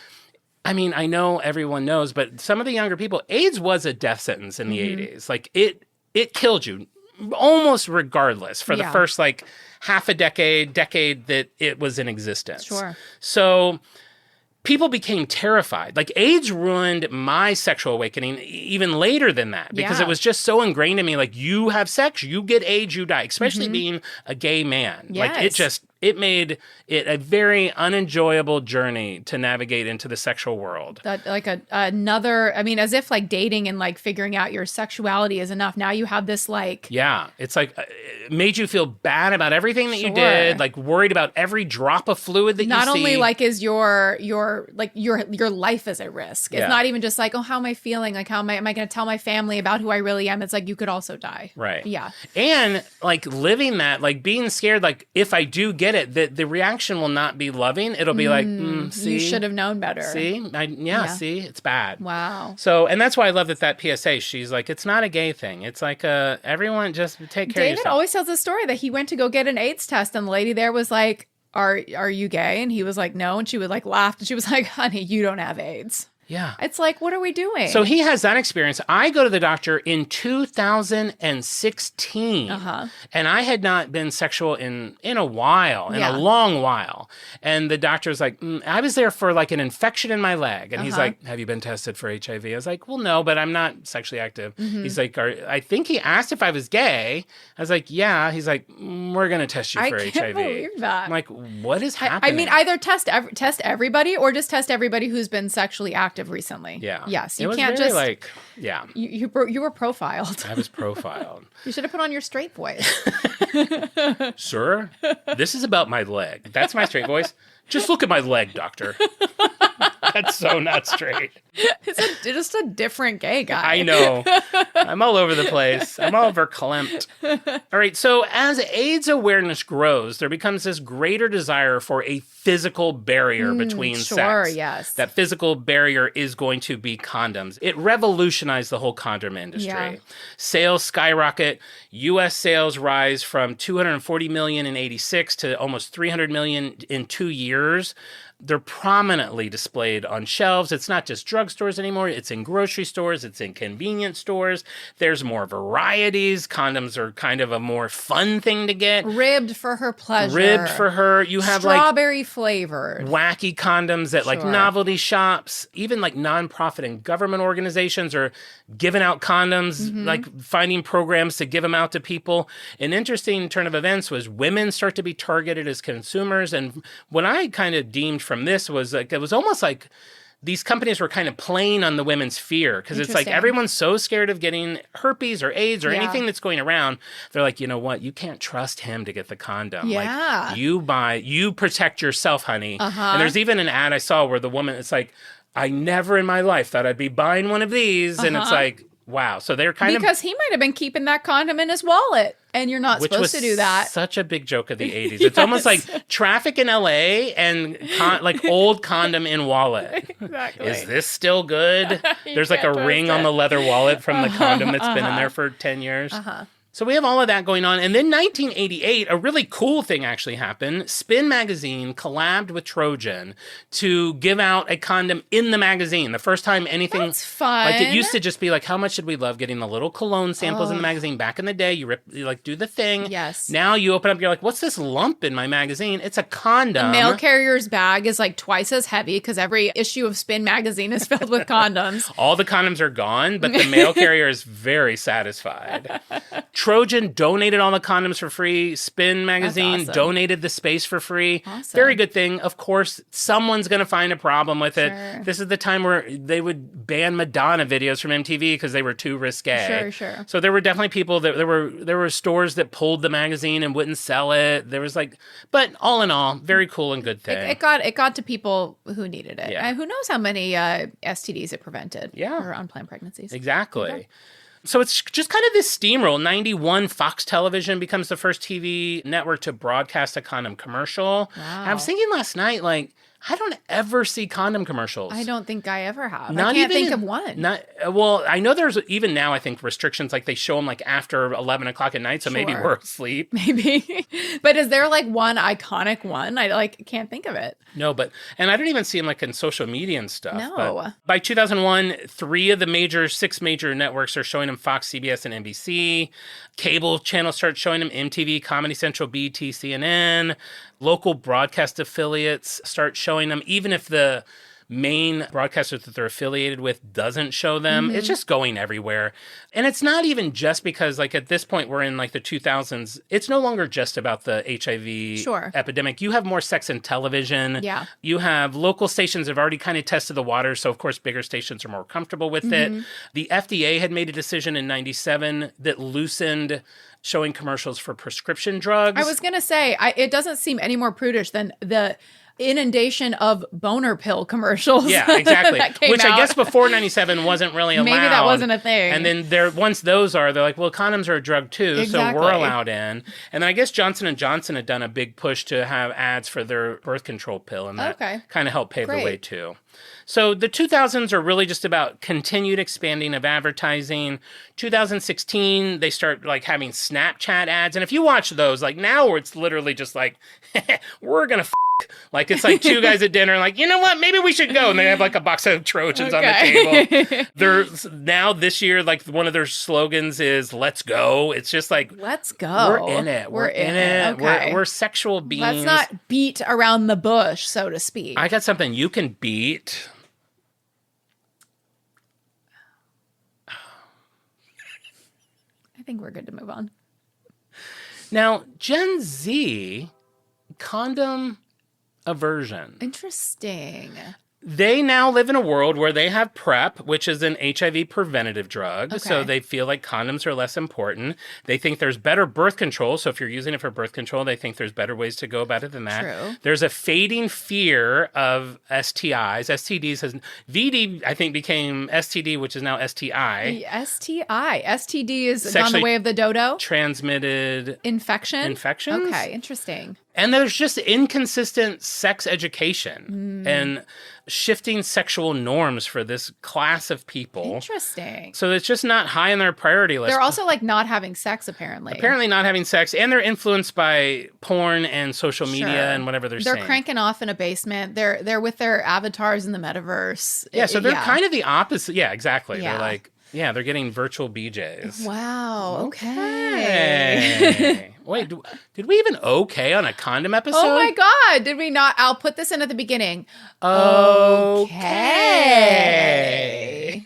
I mean, I know everyone knows, but some of the younger people, AIDS was a death sentence in the 80s. Like it killed you almost regardless for the first like half a decade that it was in existence. Sure. So people became terrified. Like AIDS ruined my sexual awakening even later than that because it was just so ingrained in me. Like you have sex, you get AIDS, you die, especially being a gay man. Yes. Like it made it a very unenjoyable journey to navigate into the sexual world. That like another, I mean, as if like dating and like figuring out your sexuality is enough. Now you have this like... Yeah. It's like, it made you feel bad about everything that you did, like worried about every drop of fluid that you see. Not only like is your life is at risk. It's not even just like, oh, how am I feeling? Like, am I going to tell my family about who I really am? It's like, you could also die. Right. Yeah. And like living that, like being scared, like if I do get it, the reaction will not be loving. It'll be like, see? You should have known better. See? See? It's bad. Wow. So, and that's why I love that PSA, she's like, it's not a gay thing. It's like, everyone just take care of David yourself. always tells this story that he went to go get an AIDS test and the lady there was like, are you gay? And he was like, no. And she would like laugh and she was like, honey, you don't have AIDS. Yeah. It's like, what are we doing? So he has that experience. I go to the doctor in 2016. And I had not been sexual in a while, in a long while. And the doctor was like, I was there for like an infection in my leg. And he's like, have you been tested for HIV? I was like, well, no, but I'm not sexually active. He's like, I think he asked if I was gay. I was like, yeah. He's like, we're going to test you for HIV. I can't believe that. I'm like, what is happening? I mean, either test everybody or just test everybody who's been sexually active recently. Yeah. Yes. It You was can't very, just like, yeah. You were profiled. I was profiled. You should have put on your straight voice. Sir, this is about my leg. That's my straight voice. Just look at my leg, doctor. That's so not straight. It's just a different gay guy. I know. I'm all over the place. I'm all verklempt. All right. So as AIDS awareness grows, there becomes this greater desire for a physical barrier between sex. Yes. That physical barrier is going to be condoms. It revolutionized the whole condom industry. Yeah. Sales skyrocket. U.S. sales rise from 240 million in 86 to almost 300 million in 2 years. They're prominently displayed on shelves. It's not just drugstores anymore. It's in grocery stores. It's in convenience stores. There's more varieties. Condoms are kind of a more fun thing to get. Ribbed for her pleasure. Ribbed for her. You have strawberry flavored. Wacky condoms at like novelty shops. Even like nonprofit and government organizations are giving out condoms, like finding programs to give them out to people. An interesting turn of events was women start to be targeted as consumers. And what I kind of deemed from this was like, it was almost like these companies were kind of playing on the women's fear because it's like everyone's so scared of getting herpes or AIDS or anything that's going around. They're like, you know what? You can't trust him to get the condom. Yeah. Like you protect yourself, honey. And there's even an ad I saw where the woman, it's like, I never in my life thought I'd be buying one of these. And it's like, wow. So they're kind because he might have been keeping that condom in his wallet. And you're not supposed to do that. Such a big joke of the 80s. It's almost like traffic in LA and like old condom in wallet. Exactly. Is this still good? There's like a ring on the leather wallet from the condom that's been in there for 10 years. So we have all of that going on. And then 1988, a really cool thing actually happened. Spin Magazine collabed with Trojan to give out a condom in the magazine. The first time anything... That's fun. Like it used to just be like, how much did we love getting the little cologne samples in the magazine? Back in the day, you like do the thing. Yes. Now you open up, you're like, what's this lump in my magazine? It's a condom. The mail carrier's bag is like twice as heavy because every issue of Spin Magazine is filled with condoms. All the condoms are gone, but the mail carrier is very satisfied. Trojan donated all the condoms for free. Spin Magazine donated the space for free. Awesome. Very good thing. Of course, someone's going to find a problem with it. Sure. This is the time where they would ban Madonna videos from MTV because they were too risque. Sure. So there were definitely people that there were stores that pulled the magazine and wouldn't sell it. There was like, but all in all, very cool and good thing. It got to people who needed it. Yeah. Who knows how many STDs it prevented? Yeah. Or unplanned pregnancies. Exactly. Okay. So it's just kind of this steamroll. 91, Fox Television becomes the first TV network to broadcast a condom commercial. Wow. I was thinking last night, like, I don't ever see condom commercials. I don't think I ever have. Not I can't even think of one. Well, I know there's even now, I think, restrictions, like they show them like after 11 o'clock at night, so maybe we're asleep. Maybe. But is there like one iconic one? I like can't think of it. No, and I don't even see them like in social media and stuff. No. But by 2001, 6 major networks are showing them: Fox, CBS, and NBC. Cable channels start showing them: MTV, Comedy Central, BT, CNN. Local broadcast affiliates start showing them, even if the main broadcaster that they're affiliated with doesn't show them. It's just going everywhere. And it's not even just because, like, at this point, we're in, like, the 2000s. It's no longer just about the HIV epidemic. You have more sex in television. Yeah. You have local stations that have already kind of tested the water, so, of course, bigger stations are more comfortable with it. The FDA had made a decision in 97 that loosened showing commercials for prescription drugs. I was going to say, it doesn't seem any more prudish than the inundation of boner pill commercials. Yeah, exactly. Which I guess before 97 wasn't really allowed. Maybe that wasn't a thing. And then once those are, they're like, well, condoms are a drug too, so we're allowed in. And then I guess Johnson & Johnson had done a big push to have ads for their birth control pill, and that kind of helped pave the way too. So the 2000s are really just about continued expanding of advertising. 2016, they start like having Snapchat ads. And if you watch those, like now where it's literally just like, we're going to like it's like two guys at dinner like, you know what, maybe we should go. And they have like a box of Trojans on the table. There's now this year, like one of their slogans is let's go. It's just like, let's go. We're in it. We're in it. Okay. We're sexual beings. Let's not beat around the bush, so to speak. I got something you can beat. I think we're good to move on. Now, Gen Z, condom aversion. Interesting. They now live in a world where they have PrEP, which is an HIV preventative drug. So they feel like condoms are less important. They think there's better birth control. So if you're using it for birth control, they think there's better ways to go about it than that. True. There's a fading fear of STIs. VD, I think, became STD, which is now STI. STI. STD is gone the way of the dodo? Transmitted infections? Okay, interesting. And there's just inconsistent sex education. And shifting sexual norms for this class of people. Interesting. So it's just not high on their priority list. They're also like not having sex, apparently. Apparently not having sex, and they're influenced by porn and social media Sure. and whatever they're saying. They're cranking off in a basement. They're with their avatars in the metaverse. Yeah, so they're kind of the opposite. Yeah, exactly. Yeah. They're like, yeah, they're getting virtual BJs. Wow. Okay. Hey. Wait, did we even okay on a condom episode? Oh my God. Did we not? I'll put this in at the beginning. Okay.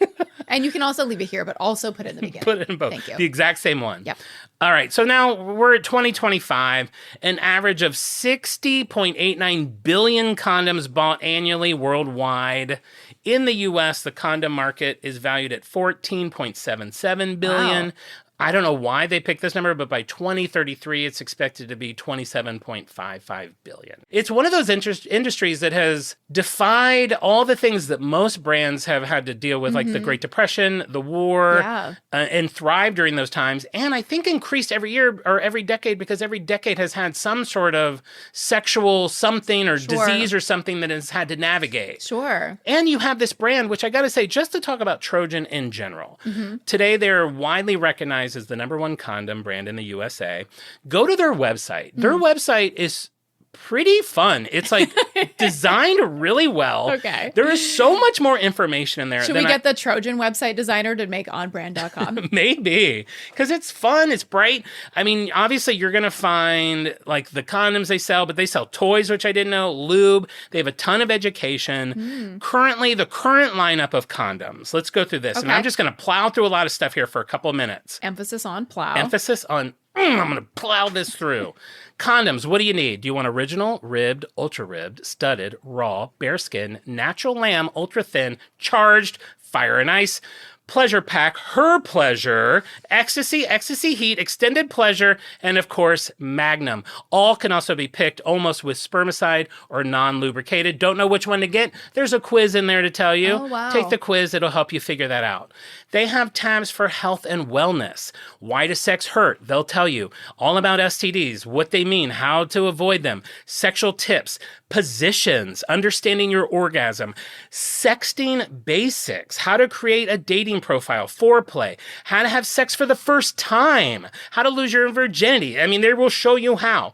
And you can also leave it here, but also put it in the beginning. Put it in both. Thank you. The exact same one. Yep. All right. So now we're at 2025, an average of 60.89 billion condoms bought annually worldwide. In the U.S., the condom market is valued at 14.77 billion. Wow. I don't know why they picked this number, but by 2033, it's expected to be 27.55 billion. It's one of those industries that has defied all the things that most brands have had to deal with, like the Great Depression, the war, and thrived during those times. And I think increased every year or every decade because every decade has had some sort of sexual something or disease or something that has had to navigate. Sure. And you have this brand, which I got to say, just to talk about Trojan in general. Today, they're widely recognized as the #1 condom brand in the USA. Go to their website. Their website is pretty fun. It's like designed really well. Okay. There is so much more information in there. Should we get the Trojan website designer to make onbrand.com? Maybe. Because it's fun. It's bright. I mean, obviously, you're going to find like the condoms they sell, but they sell toys, which I didn't know, lube. They have a ton of education. Currently, the current lineup of condoms. Let's go through this. And Okay. I'm just going to plow through a lot of stuff here for a couple of minutes. Emphasis on plow. Emphasis on, I'm going to plow this through. Condoms, what do you need? Do you want original, ribbed, ultra ribbed, studded, raw, bearskin, natural lamb, ultra thin, charged, fire and ice, pleasure pack, her pleasure, ecstasy, ecstasy heat, extended pleasure, and of course, magnum. All can also be picked almost with spermicide or non-lubricated. Don't know which one to get? There's a quiz in there to tell you. Oh, wow. Take the quiz. It'll help you figure that out. They have tabs for health and wellness. Why does sex hurt? They'll tell you all about STDs, what they mean, how to avoid them, sexual tips, positions, understanding your orgasm, sexting basics, how to create a dating profile, foreplay, how to have sex for the first time, how to lose your virginity. I mean, they will show you how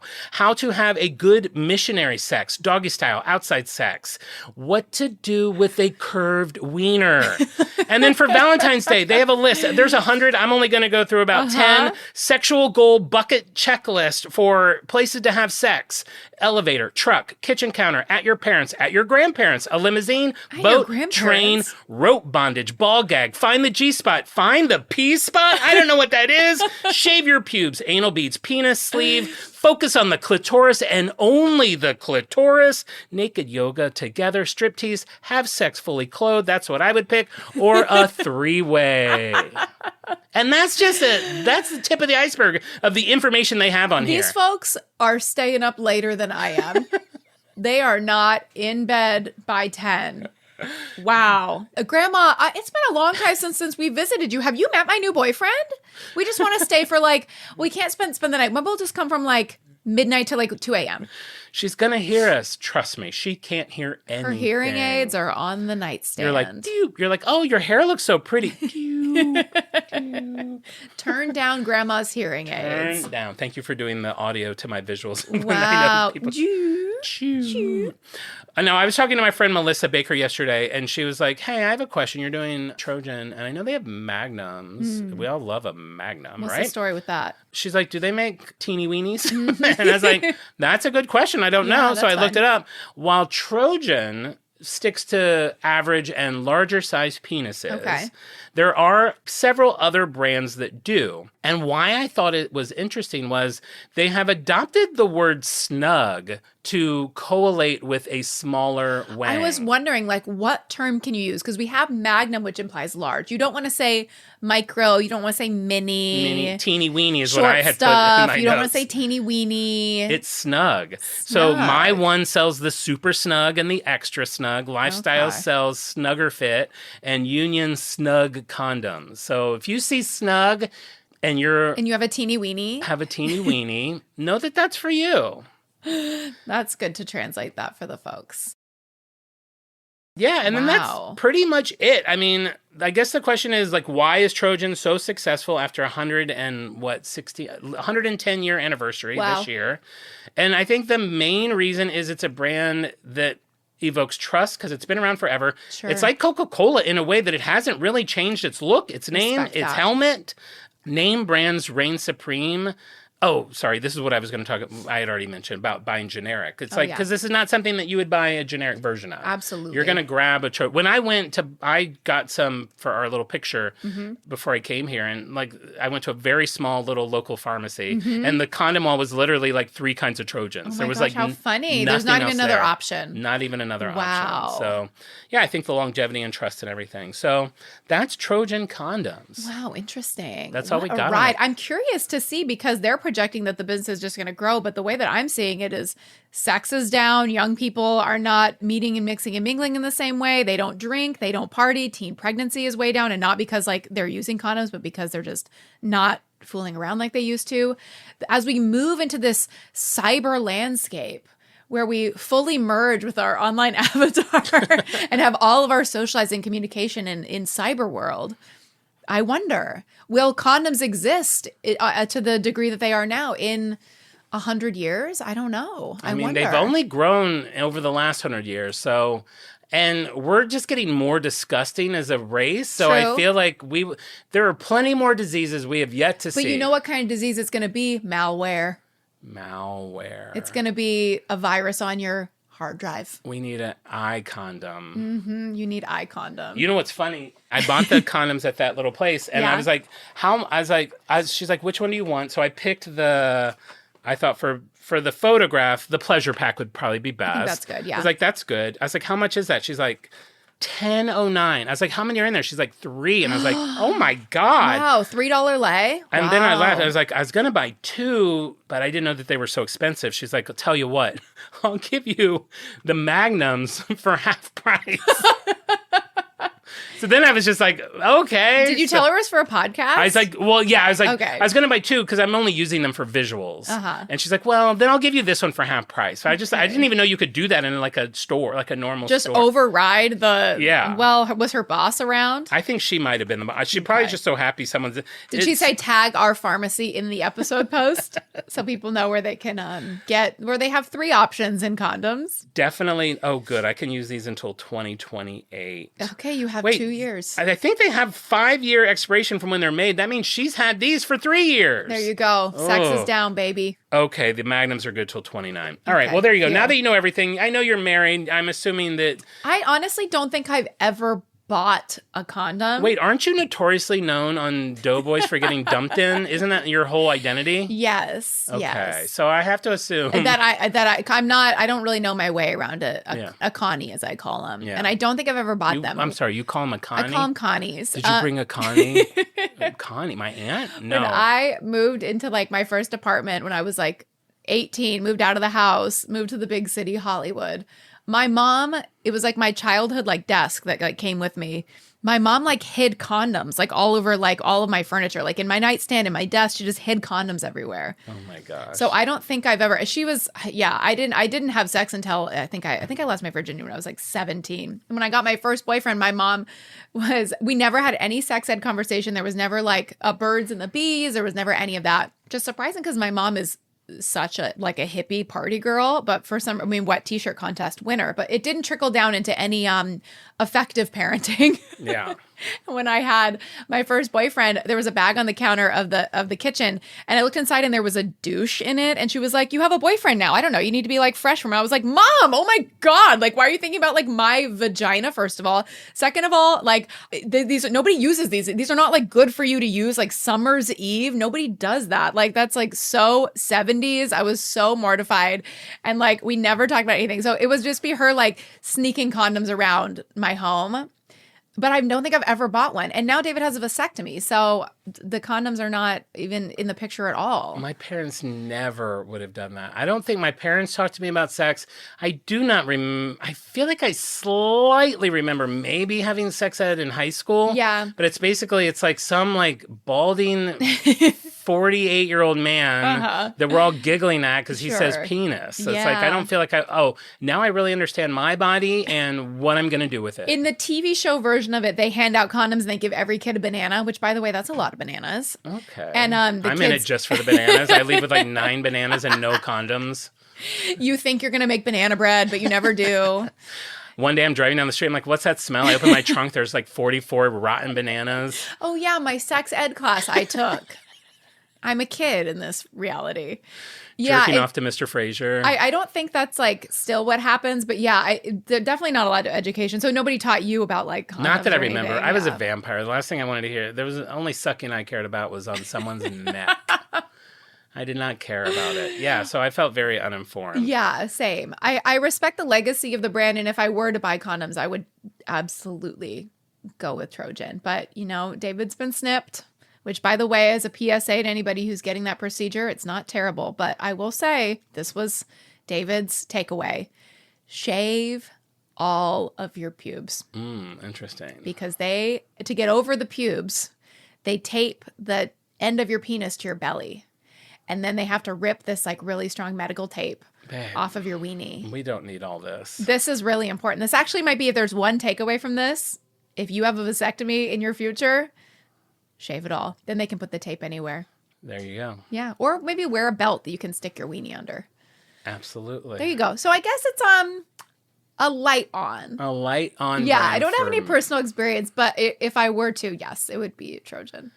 to have a good missionary sex, doggy style, outside sex, what to do with a curved wiener. And then for Valentine's Day, they have a list. There's 100. I'm only going to go through about 10 sexual goal bucket checklist for places to have sex. Elevator, truck, kitchen counter, at your parents, at your grandparents, a limousine, boat, train, rope bondage, ball gag, find the G-spot, find the P-spot. I don't know what that is. Shave your pubes, anal beads, penis, sleeve, focus on the clitoris and only the clitoris, naked yoga together, striptease, have sex fully clothed. That's what I would pick. Or a three-way. And that's the tip of the iceberg of the information they have on here. These folks are staying up later than I am. They are not in bed by 10. Wow. Grandma, it's been a long time since we visited you. Have you met my new boyfriend? We just want to stay for we can't spend the night. Maybe we'll just come from midnight to 2 a.m. She's going to hear us. Trust me. She can't hear anything. Her hearing aids are on the nightstand. You're like, oh, your hair looks so pretty. Turn down grandma's hearing aids. Turn down. Thank you for doing the audio to my visuals. Wow. No, I was talking to my friend Melissa Baker yesterday, and she was like, hey, I have a question. You're doing Trojan, and I know they have magnums. We all love a magnum, What's right? the story with that? She's like, do they make teeny weenies? And I was like, that's a good question. I don't Yeah, know. So I that's looked fine. it up. While Trojan sticks to average and larger size penises, Okay. there are several other brands that do. And why I thought it was interesting was they have adopted the word snug to correlate with a smaller wang. I was wondering, what term can you use? Because we have magnum, which implies large. You don't want to say micro. You don't want to say mini. Teeny weeny is Short what I had stuff. put in my You don't want notes. to say teeny weeny. It's snug. So my one sells the super snug and the extra snug. Lifestyle Okay. sells Snugger Fit and Union Snug condoms. So if you see snug and and you have a teeny weeny. have a teeny weeny, know that that's for you. That's good to translate that for the folks. Yeah, and then that's Wow. pretty much it. I mean, I guess the question is like, why is Trojan so successful after 110 year anniversary Wow. this year? And I think the main reason is it's a brand that evokes trust because it's been around forever. Sure. It's like Coca-Cola in a way that it hasn't really changed its look, its name, Respect its that. helmet. Name brands reign supreme. Oh, sorry. This is what I was going to talk. I had already mentioned about buying generic. It's like, yeah. because this is not something that you would buy a generic version of. Absolutely. You're going to grab a When I got some for our little picture before I came here, and like I went to a very small little local pharmacy, and the condom wall was literally like 3 kinds of Trojans. Oh my there was gosh, like how funny. nothing There's not even else another there. option. Not even another Wow. option. So, yeah, I think the longevity and trust and everything. So that's Trojan condoms. Wow, interesting. That's all we What a got on ride. it. I'm curious to see because they're projecting that the business is just going to grow, but the way that I'm seeing it is sex is down. Young people are not meeting and mixing and mingling in the same way. They don't drink, they don't party. Teen pregnancy is way down, and not because like they're using condoms, but because they're just not fooling around like they used to. As we move into this cyber landscape, where we fully merge with our online avatar and have all of our socializing communication in cyber world, I wonder, will condoms exist to the degree that they are now in 100 years? I don't know. I mean, wonder. they've only grown over the last 100 years. So, and we're just getting more disgusting as a race. So I True. feel like there are plenty more diseases we have yet to see. But you know what kind of disease it's going to be? Malware. Malware. It's going to be a virus on your hard drive. We need an eye condom. You need eye condom. You know what's funny? I bought the condoms at that little place, and Yeah. I was like, she's like, which one do you want? So I picked I thought for the photograph, the pleasure pack would probably be best. that's good, yeah. I was like, that's good. I was like, how much is that? She's like, $10.09. I was like, how many are in there? She's like, 3. And I was like, oh my God. Wow, $3 lay? And then I laughed. Wow. I was like, I was going to buy 2, but I didn't know that they were so expensive. She's like, I'll tell you what, I'll give you the magnums for half price. So then I was just like, okay. Did you tell her it was for a podcast? I was like, well, yeah. I was like, Okay. I was going to buy 2 because I'm only using them for visuals. Uh-huh. And she's like, well, then I'll give you this one for half price. So I didn't even know you could do that in like a store, like a normal just store. override the. Yeah. Well, was her boss around? I think she might have been she probably Okay. just so happy someone's. Did she say tag our pharmacy in the episode post so people know where they can where they have 3 options in condoms? Definitely. Oh, good. I can use these until 2028. Okay, you have Wait, 2 years. I think they have 5-year expiration from when they're made. That means she's had these for 3 years. There you go. Sex is Oh. down, baby. Okay, the magnums are good till 29. All right, Okay, well, there you go. Now yeah. that you know everything, I know you're married. I'm assuming that. I honestly don't think I've ever bought a condom. Wait, aren't you notoriously known on Doughboys for getting dumped in? Isn't that your whole identity? Yes. Okay, Yes. so I have to assume. I don't really know my way around Yeah. a Connie, as I call them. Yeah. And I don't think I've ever bought them. I'm sorry, you call them a Connie? I call them Connies. Did you bring a Connie? Connie, my aunt? No. When I moved into like my first apartment when I was like 18, moved out of the house, moved to the big city, Hollywood. My mom, it was like my childhood like desk that like came with me. My mom like hid condoms like all over like all of my furniture, like in my nightstand, in my desk. She just hid condoms everywhere. Oh my gosh. So I don't think I've ever. I didn't have sex until I think I lost my virginity when I was like 17. And when I got my first boyfriend, my mom we never had any sex ed conversation. There was never like a birds and the bees. There was never any of that. Just surprising because my mom is such a hippie party girl, but wet t-shirt contest winner, but it didn't trickle down into any effective parenting. Yeah. When I had my first boyfriend, there was a bag on the counter of the kitchen, and I looked inside and there was a douche in it, and she was like, "You have a boyfriend now. I don't know. You need to be like fresh from it." I was like, "Mom, oh my God. Like, why are you thinking about like my vagina, first of all? Second of all, like these nobody uses these. These are not like good for you to use like summer's eve. Nobody does that. Like that's like so 70s. I was so mortified. And like we never talked about anything. So it was just be her like sneaking condoms around my home. But I don't think I've ever bought one. And now David has a vasectomy. So the condoms are not even in the picture at all. My parents never would have done that. I don't think my parents talked to me about sex. I do not I feel like I slightly remember maybe having sex ed in high school. Yeah. But it's like some like balding 48-year-old man that we're all giggling at because he says Sure. penis. So it's like, I don't feel like now I really understand my body and what I'm going to do with it. In the TV show version of it, they hand out condoms and they give every kid a banana, which, by the way, that's a lot of bananas. Okay. And I'm in it just for the bananas. I leave with like 9 bananas and no condoms. You think you're going to make banana bread, but you never do. One day I'm driving down the street. I'm like, what's that smell? I open my trunk. There's like 44 rotten bananas. Oh, yeah, my sex ed class I took. I'm a kid in this reality. Jerking off to Mr. Fraser. I don't think that's like still what happens, but yeah, they're definitely not a lot of education. So nobody taught you about like condoms. Not that I or remember. anything. I was a vampire. The last thing I wanted to hear, there was the only sucking I cared about was on someone's neck. I did not care about it. Yeah, so I felt very uninformed. Yeah, same. I respect the legacy of the brand, and if I were to buy condoms, I would absolutely go with Trojan. But, you know, David's been snipped, which, by the way, as a PSA to anybody who's getting that procedure, it's not terrible. But I will say, this was David's takeaway. Shave all of your pubes. Interesting. Because to get over the pubes, they tape the end of your penis to your belly. And then they have to rip this like really strong medical tape off of your weenie. We don't need all this. This is really important. This actually might be, if there's one takeaway from this, if you have a vasectomy in your future, shave it all. Then they can put the tape anywhere. There you go. Yeah. Or maybe wear a belt that you can stick your weenie under. Absolutely. There you go. So I guess it's a light on. A light on. Yeah, I don't have any personal experience, but if I were to, yes, it would be Trojan.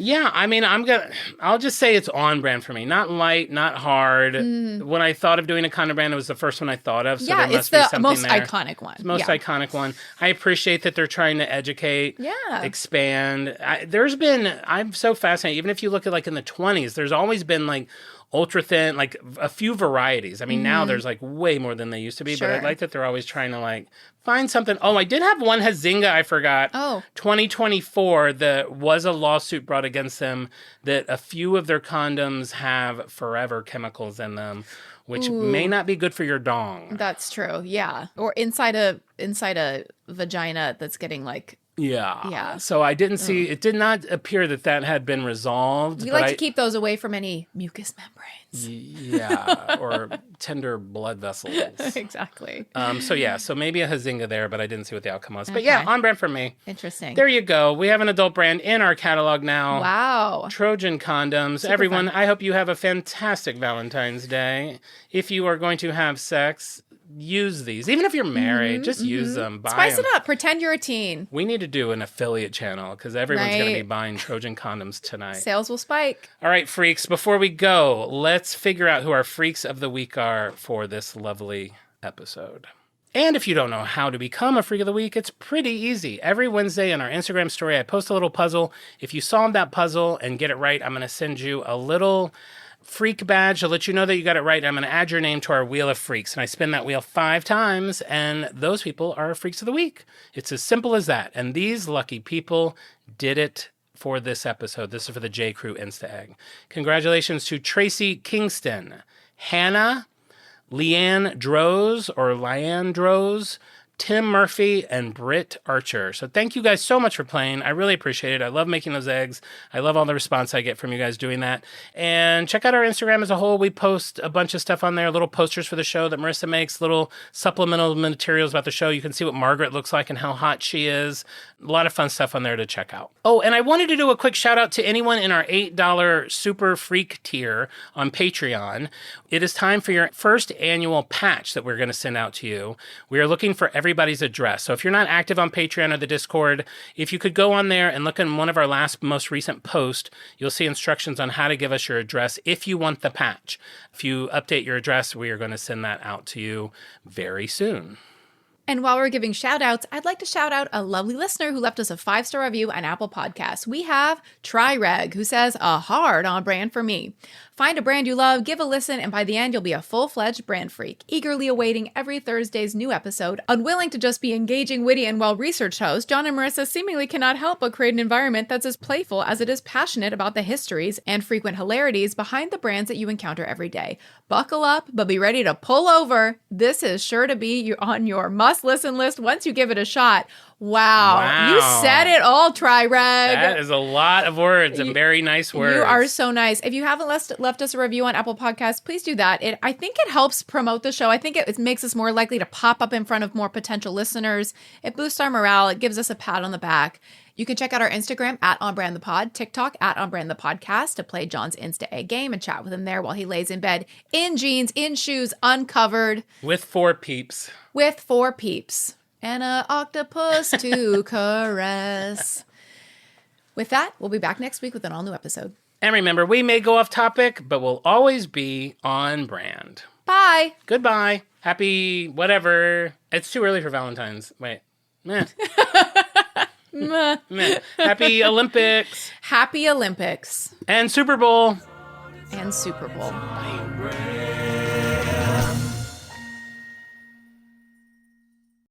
Yeah, I mean, I'll just say it's on brand for me. Not light, not hard. When I thought of doing a condom brand, it was the first one I thought of. So yeah, there must it's be the something most there. iconic one. It's the most iconic one. I appreciate that they're trying to educate, expand. I'm so fascinated. Even if you look at like in the 20s, there's always been like ultra thin, like a few varieties. I mean, now there's like way more than they used to be, but I like that they're always trying to like find something. Oh, I did have one Hazinga I forgot. 2024, there was a lawsuit brought against them that a few of their condoms have forever chemicals in them, which may not be good for your dong. That's true. Yeah. Or inside a vagina that's getting like. Yeah. So I didn't see, it did not appear that had been resolved. We like to keep those away from any mucous membranes. Yeah. Or tender blood vessels. Exactly. So maybe a Hazinga there, but I didn't see what the outcome was. But yeah, on brand for me. Interesting. There you go. We have an adult brand in our catalog now. Wow. Trojan condoms. Super Everyone, fun. I hope you have a fantastic Valentine's Day. If you are going to have sex, use these. Even if you're married, just use them. Buy Spice them. it up. Pretend you're a teen. We need to do an affiliate channel because everyone's going to be buying Trojan condoms tonight. Sales will spike. All right, freaks, before we go, let's figure out who our freaks of the week are for this lovely episode. And if you don't know how to become a freak of the week, it's pretty easy. Every Wednesday in our Instagram story, I post a little puzzle. If you solve that puzzle and get it right, I'm going to send you a little freak badge to let you know that you got it right. I'm going to add your name to our Wheel of Freaks. And I spin that wheel 5 times, and those people are freaks of the week. It's as simple as that. And these lucky people did it for this episode. This is for the J. Crew Insta Egg. Congratulations to Tracy Kingston, Hannah, Leanne Droz, Tim Murphy, and Britt Archer. So thank you guys so much for playing. I really appreciate it. I love making those eggs. I love all the response I get from you guys doing that. And check out our Instagram as a whole. We post a bunch of stuff on there, little posters for the show that Marisa makes, little supplemental materials about the show. You can see what Margaret looks like and how hot she is. A lot of fun stuff on there to check out. Oh, and I wanted to do a quick shout out to anyone in our $8 Super Freak tier on Patreon. It is time for your first annual patch that we're going to send out to you. We are looking for everybody's address. So if you're not active on Patreon or the Discord, if you could go on there and look in one of our most recent posts, you'll see instructions on how to give us your address if you want the patch. If you update your address, we are going to send that out to you very soon. And while we're giving shout outs, I'd like to shout out a lovely listener who left us a 5-star review on Apple Podcasts. We have Trireg, who says, a hard on brand for me. Find a brand you love, give a listen, and by the end, you'll be a full-fledged brand freak, eagerly awaiting every Thursday's new episode. Unwilling to just be engaging, witty, and well-researched hosts, Jon and Marisa seemingly cannot help but create an environment that's as playful as it is passionate about the histories and frequent hilarities behind the brands that you encounter every day. Buckle up, but be ready to pull over. This is sure to be on your must-listen list once you give it a shot. Wow. You said it all, Tri-Reg. That is a lot of words and very nice words. You are so nice. If you haven't left us a review on Apple Podcasts, please do that. I think it helps promote the show. I think it makes us more likely to pop up in front of more potential listeners. It boosts our morale. It gives us a pat on the back. You can check out our Instagram at OnBrandThePod, TikTok at OnBrandThePodcast to play John's Insta Egg game and chat with him there while he lays in bed, in jeans, in shoes, uncovered. With 4 peeps. With 4 peeps. And an octopus to caress. With that, we'll be back next week with an all-new episode. And remember, we may go off topic, but we'll always be on brand. Bye. Goodbye. Happy whatever. It's too early for Valentine's. Wait. Meh. Meh. Meh. Happy Olympics. Happy Olympics. And Super Bowl. And Super Bowl. Bye.